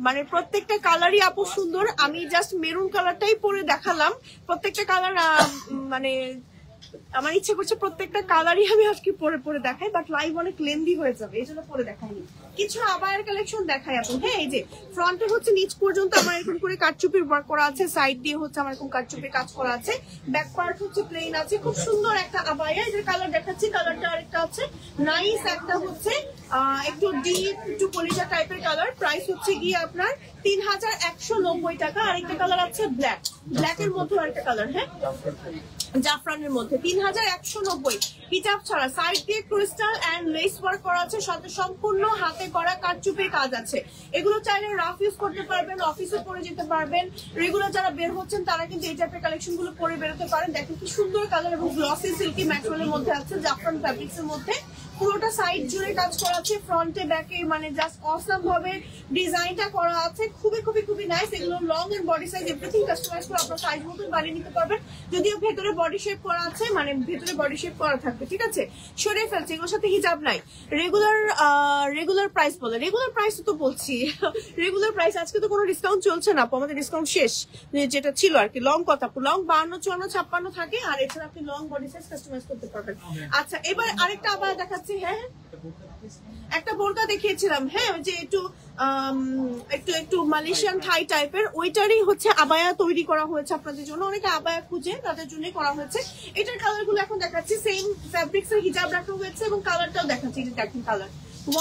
মানে প্রত্যেকটা কালারই আপু সুন্দর। আমি জাস্ট মেরুন কালারটাই পরে দেখালাম, প্রত্যেকটা কালার মানে আমার ইচ্ছে করছে প্রত্যেকটা কালারই আমি আজকে পরে দেখাই, বাট লাইভ অনেক লেন্দি হয়ে যাবে, এই জন্য পরে দেখাইনি। কিছু আবার কালেকশন দেখাই আপু। হ্যাঁ, এই যে ফ্রন্টে হচ্ছে নিচ পর্যন্ত আমার এরকম করে কাটচুপির ওয়ার্ক করা আছে, সাইড দিয়ে হচ্ছে আমার এরকম কাটচুপির কাজ করা আছে, ব্যাক পার্ট হচ্ছে প্লেন আছে, খুব সুন্দর একটা আবায়া। এর কালার দেখাচ্ছি, কালারটা আরেকটা আছে নাইস, একটা হচ্ছে একটু ডিপ একটু কলিজা টাইপের কালার, প্রাইস হচ্ছে গিয়ে আপনার 3190 টাকা। আরেকটা কালার আছে ব্ল্যাকের মধ্যে আরেকটা কালার, হ্যাঁ, জাফরানের মধ্যে 3190, হিজাব ছাড়া, সাইড দিয়ে ক্রিস্টাল এন্ড লেস ওয়ার্ক করা আছে, সাথে সম্পূর্ণ হাতে করা কাটচুপির কাজ আছে। এগুলো চাইলে রাফ ইউজ করতে পারবেন, অফিসে পরে যেতে পারবেন, রেগুলার যারা বের হচ্ছেন তারা কিন্তু এই টাইপের কালেকশন গুলো পরে বেরোতে পারেন। দেখেন কি সুন্দর কালার এবং গ্লসি সিল্কি ম্যাটেরিয়ালের মধ্যে আছে, জাফরান ফ্যাব্রিক্স এর মধ্যে পুরোটা সাইড জুড়ে কাজ করা আছে, ফ্রন্টে ব্যাকে মানে জাস্ট অসাম ভাবে ডিজাইনটা করা আছে, খুবই খুবই খুবই নাইস। এগুলো long and body size everything customise করে আপনার সাইজ মতো বানিয়ে নিতে পারবেন। যদিও ভেতরে বডি শেপ করা আছে, মানে ভেতরে বডি শেপ করা থাকবে, ঠিক আছে। সরিয়ে ফেলছে, এগুলোর সাথে হিজাব নাই। রেগুলার প্রাইস বলে, রেগুলার প্রাইস তো বলছি রেগুলার প্রাইস আজকে তো কোনো ডিসকাউন্ট চলছে না, আমাদের ডিসকাউন্ট শেষ যেটা ছিল আর কি। লং কথা, লং 52, 54, 56 থাকে, আর এছাড়া আপনি লং বডি সাইজ কাস্টমাইজ করতে পারবেন। আচ্ছা, এবার আরেকটা আবার দেখাচ্ছি। হ্যাঁ, একটা বোরকা দেখিয়েছিলাম, হ্যাঁ, যে একটু একটু মালয়েশিয়ান থাই টাইপের, ওইটারই হচ্ছে আবায়া তৈরি করা হয়েছে আপনাদের জন্য। অনেকে আবায়া খুঁজে, তাদের জন্য করা হয়েছে। এটার কালার গুলো এখন দেখাচ্ছি, সেম ফ্যাব্রিক্স এর হিজাব রাখা হয়েছে এবং কালারটাও দেখাচ্ছি। এটা দেখেন কালার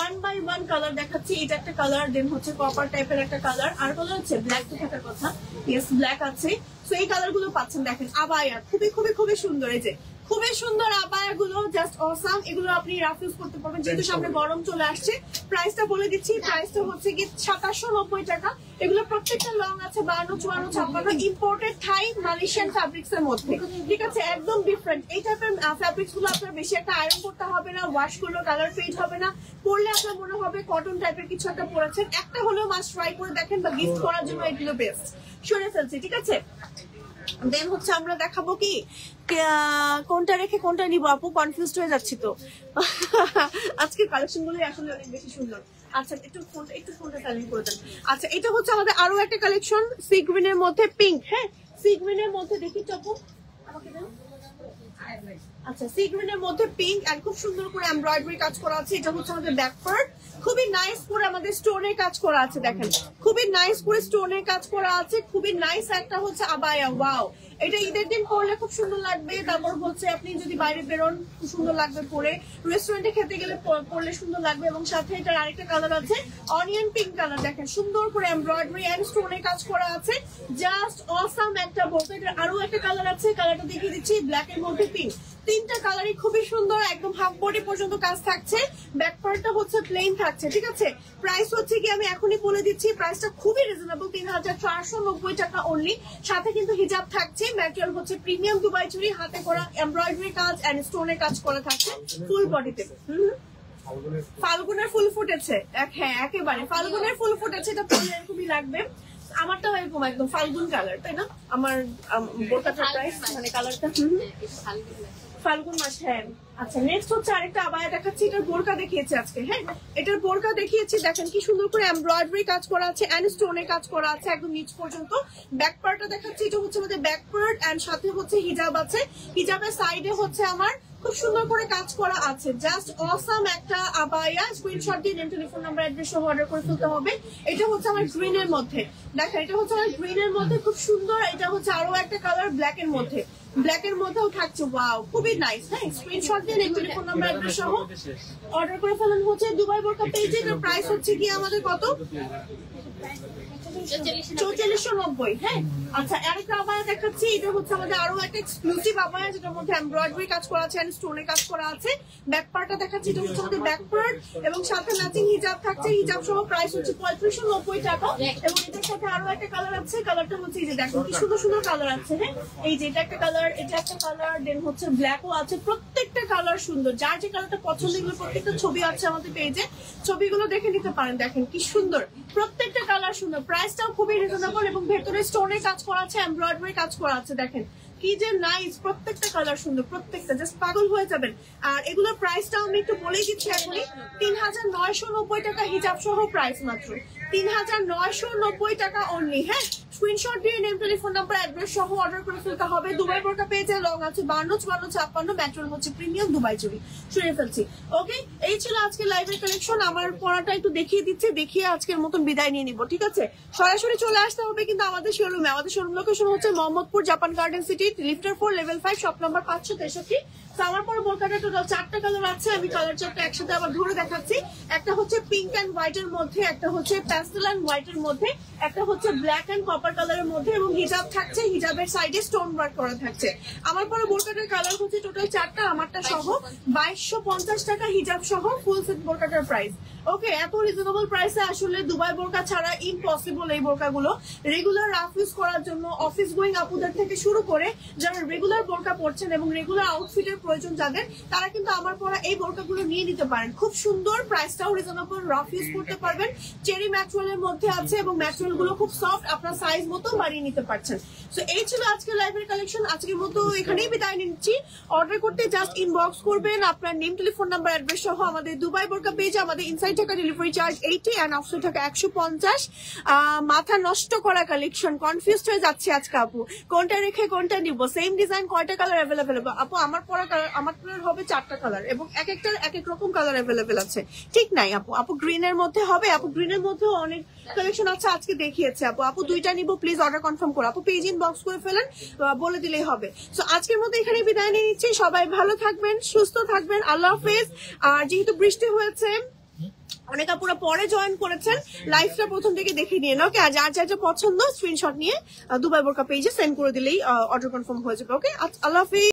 1 by 1 কালার দেখাচ্ছি। এটা একটা কালার, দেন হচ্ছে কপার টাইপের একটা কালার, আর কালার হচ্ছে ব্ল্যাক তো থাকার কথা, ইয়েস ব্ল্যাক আছে। তো এই কালার গুলো পাচ্ছেন, দেখেন আবায়া খুবই খুবই খুবই সুন্দর। এই যে খুবই সুন্দর আবায়া গুলো, জাস্ট অসাম। এগুলো আপনি রাফ ইউজ করতে পারবেন, যেহেতু সামনে গরম চলে আসছে। প্রাইসটা বলে দিচ্ছি, প্রাইসটা হচ্ছে কি 2790 টাকা। এগুলো প্রত্যেকটা লং আছে 52, 54, 56, ইম্পোর্টেড থাই মালয়েশিয়ান ফ্যাব্রিক্স এর মধ্যে, ঠিক আছে, একদম ডিফারেন্ট। এই টাইপের ফ্যাব্রিক্স গুলো আপনার বেশি একটা আয়রন করতে হবে না, ওয়াশ করলেও কালার ফেড হবে না, পরলে আপনার মনে হবে কটন টাইপের কিছু একটা পরেছেন। একটা হলেও মাস্ট ট্রাই করে দেখেন, বা গিফট করার জন্য এগুলো বেস্ট। সরে ফেলছি, ঠিক আছে। দেন হচ্ছে আমরা দেখাবো কি কোনটা রেখে কোনটা নিব, আপু কনফিউজড হয়ে যাচ্ছি তো আজকে কালেকশন গুলো আসলে অনেক বেশি সুন্দর। আচ্ছা, একটু ফোনটা সাইলেন্ট করে দেন। আচ্ছা, এটা হচ্ছে আমাদের আরো একটা কালেকশন, সি গ্রিনের মধ্যে পিঙ্ক। হ্যাঁ, সি গ্রিনের মধ্যে দেখি চাপু আমাকে দেন। আচ্ছা, সি গ্রিনের মধ্যে পিঙ্ক, আর খুব সুন্দর করে এমব্রয়ডারি কাজ করা আছে। এটা হচ্ছে আমাদের ব্যাক পার্ট, খুবই নাইস করে আমাদের স্টোনের কাজ করা আছে। দেখেন খুবই নাইস করে স্টোনের কাজ করা আছে, খুবই নাইস একটা হচ্ছে আবায়া। ওয়াও, এটা ঈদের দিন পরলে খুব সুন্দর লাগবে। তারপর হচ্ছে আপনি যদি বাইরে বেরোন খুব সুন্দর লাগবে পরে, রেস্টুরেন্টে খেতে গেলে পরলে সুন্দর লাগবে। এবং সাথে এটার আরেকটা কালার আছে অনিয়ন পিঙ্ক কালার, দেখেন সুন্দর করে এমব্রয়ডারি এন্ড স্টোনের কাজ করা আছে, জাস্ট অসাম একটা বোরকা। এটার আরো একটা কালার আছে, কালারটা দেখিয়ে দিচ্ছি, ব্ল্যাক এর মধ্যে পিঙ্ক। তিনটা কালারই খুবই সুন্দর, একদম হাফ বডি পর্যন্ত কাজ থাকছে, ব্যাক পার্টটা হচ্ছে প্লেন থাকছে, ঠিক আছে। প্রাইস হচ্ছে কি আমি এখনই বলে দিচ্ছি, প্রাইসটা খুবই রিজনেবল, 3490 টাকা অনলি। সাথে কিন্তু হিজাব থাকছে, ম্যাটেরিয়াল হচ্ছে প্রিমিয়াম দুবাই চুরি, হাতে করা এমব্রয়ডারি কাজ এন্ড স্টোনের কাজ করা থাকছে ফুল বডিতে। ফাল্গুনের ফুল ফুটেছে, হ্যাঁ একেবারে ফাল্গুনের ফুল ফুটেছে, এটা পরলে খুবই লাগবে। আমারটাও এরকম একদম ফাল্গুন কালার, তাই না? আমার বোরকাটার প্রাইস মানে কালারটা ফাল্গুন মাস। হ্যাঁ, আচ্ছা, নেক্সট হচ্ছে আরেকটা আবায়া দেখাচ্ছি। এটার বোরকা দেখিয়েছি আজকে, হ্যাঁ এটার বোরকা দেখিয়েছি। দেখেন কি সুন্দর করে এমব্রয়ডারি কাজ করা আছে এন্ড স্টোনের কাজ করা আছে একদম নিচ পর্যন্ত। ব্যাক পার্টটা দেখাচ্ছি, এটা হচ্ছে আমাদের ব্যাক পার্ট এন্ড সাথে হচ্ছে হিজাব আছে। হিজাবের সাইডে হচ্ছে আমার খুব সুন্দর করে কাজ করা আছে, জাস্ট অসাম একটা আবায়া। স্ক্রিনশট দিয়ে নেম, টেলিফোন নাম্বার, অ্যাড্রেস সহ অর্ডার করে ফেলতে হবে। এটা হচ্ছে আমার গ্রিনের মধ্যে, দেখেন এটা হচ্ছে আমার গ্রিনের মধ্যে খুব সুন্দর। এটা হচ্ছে আরো একটা কালার ব্ল্যাক এর মধ্যে, ব্ল্যাক এর মধ্যেও থাকছে। ওয়াও, খুবই নাইস। হ্যাঁ, স্ক্রিনশট দিয়ে নেম, টেলিফোন নাম্বার, অ্যাড্রেস সহ অর্ডার করে ফেলেন হচ্ছে দুবাই বোরকা পেজে। এটার প্রাইস হচ্ছে কি আমাদের কত? 4490। হ্যাঁ, আচ্ছা, আরেকটা আবায়া দেখাচ্ছি। এটা হচ্ছে আমাদের আরো একটা এক্সক্লুসিভ আবায়া, যেটার মধ্যে এমব্রয়ডারি কাজ করা আছে এন্ড স্টোনের কাজ করা আছে। ব্যাক পার্টটা দেখাচ্ছি, এটা হচ্ছে আমাদের ব্যাক পার্ট এবং সাথে ম্যাচিং হিজাব থাকছে। হিজাব সহ প্রাইস হচ্ছে 3590 টাকা। এবং এটার সাথে আরো একটা কালার আছে, কালারটা হচ্ছে এই যে দেখেন কি সুন্দর সুন্দর কালার আছে। হ্যাঁ, এই যে এটা একটা কালার, এটা একটা কালার, দেন হচ্ছে ব্ল্যাকও আছে। প্রত্যেকটা কালার সুন্দর, যার যে কালারটা পছন্দ, এগুলো প্রত্যেকটা ছবি আছে আমাদের পেজে, ছবিগুলো দেখে নিতে পারেন। দেখেন কি সুন্দর, প্রত্যেকটা কালার সুন্দর। প্রাইসটাও খুবই রিজনেবল এবং ভেতরে স্টোনের কাজ করা আছে, এমব্রয়ডারি কাজ করা আছে। দেখেন কি যে নাইস, প্রত্যেকটা কালার সুন্দর, প্রত্যেকটা জাস্ট পাগল হয়ে যাবেন। আর এগুলোর প্রাইসটাও আমি একটু বলেই দিচ্ছি এখনই, 3990 টাকা হিজাব সহ প্রাইস মাত্র 3990 টাকা অনলি। হ্যাঁ, স্ক্রিনশট দিয়ে নেম, টেলিফোন নাম্বার, অ্যাড্রেস সহ অর্ডার করে ফেলতে হবে। দুবাই বোরকা পেজে লং আছে 52, 54, 56, ম্যাটেরিয়াল হচ্ছে প্রিমিয়াম দুবাই চুরি। শুনে ফেলছি। ওকে, এই ছিল আজকে লাইভের কালেকশন। আমার পড়াটা একটু দেখিয়ে দিচ্ছে, দেখিয়ে আজকের মতন বিদায় নিয়ে নিব, ঠিক আছে। সরাসরি চলে আসতে হবে কিন্তু আমাদের শোরুমে। আমাদের শোরুম লোকেশন হচ্ছে Mohammadpur Japan garden city, লিফটার 4, level 5, shop number 563। আমার পরে বোরকাটা টোটাল 4টা কালার আছে, আমি কালার 4টা একসাথে আবার ধরে দেখাচ্ছি। একটা হচ্ছে পিঙ্ক এন্ড হোয়াইট এর মধ্যে, একটা হচ্ছে প্যাস্টেল এন্ড হোয়াইট এর মধ্যে, একটা হচ্ছে ব্ল্যাক এন্ড কপার কালারের মধ্যে এবং হিজাব থাকছে, হিজাবের সাইডে স্টোন ওয়ার্ক করা থাকছে। আমার পরে বোরকাটার কালার হচ্ছে টোটাল 4টা, আমারটা সহ 2250 টাকা হিজাব সহ ফুল সেট বোরকাটার প্রাইস। ওকে, এত রিজনেবল প্রাইসে আসলে দুবাই বোরকা ছাড়া ইম্পসিবল এই বোরকাগুলো। রেগুলার রাফ ইউজ করার জন্য অফিস গোয়িং আপুদের থেকে শুরু করে যারা রেগুলার বোরকা পরছেন এবং রেগুলার আউটফিটের প্রয়োজন যাদের, তারা কিন্তু আমার পরা এই বোরকাগুলো নিয়ে নিতে পারেন। খুব সুন্দর, প্রাইসটাও রিজনেবল, রাফ ইউজ করতে পারবেন। চেরি ম্যাটেরিয়ালের মধ্যে আছে এবং ম্যাটেরিয়াল গুলো খুব সফট, আপনার সাইজ মতো বাড়িয়ে নিতে পারছেন। সো এই ছিল আজকের লাইভের কালেকশন। আজকের মতো এখানেই বিদায় নিচ্ছি। অর্ডার করতে জাস্ট ইনবক্স করবেন আপনার নেম, টেলিফোন নাম্বার, অ্যাড্রেস সহ। আমাদের দুবাই বোরকা পেজে আমাদের ইনসাইড টাকা ডেলিভারি চার্জ 80 এন্ড আউটসাইড টাকা 150। মাথা নষ্ট করা কালেকশন, কনফিউজড হয়ে যাচ্ছে আজকে আপু, কোনটা রেখে কোনটা নিব। সেম ডিজাইন কয়টা কালার অ্যাভেলেবেল আপু? আমার পরা কালার, আমার পরার হবে 4টা কালার এবং এক একটার এক এক রকম কালার অ্যাভেলেবেল আছে। ঠিক নাই আপু? আপু গ্রিনের মধ্যে হবে? আপু গ্রিনের মধ্যেও অনেক কালেকশন আছে, আজকে দেখিয়েছে আপু। আপু 2টা নিব, প্লিজ অর্ডার কনফার্ম করো আপু, পেজ ইনবক্স করে ফেলেন, বলে দিলেই হবে। সো আজকের মতো এখানে বিদায় নিয়ে নিচ্ছি। সবাই ভালো থাকবেন, সুস্থ থাকবেন, আল্লাহ হাফেজ। আর যেহেতু বৃষ্টি হয়েছে, অনেক আপুরা পরে জয়েন করেছেন, লাইভটা প্রথম থেকে দেখে নিয়ে ওকে। আর যার যার পছন্দ স্ক্রিনশট নিয়ে দুবাই বোরকা পেজে সেন্ড করে দিলেই অর্ডার কনফার্ম হয়ে যাবে। ওকে, আল্লাহ হাফেজ।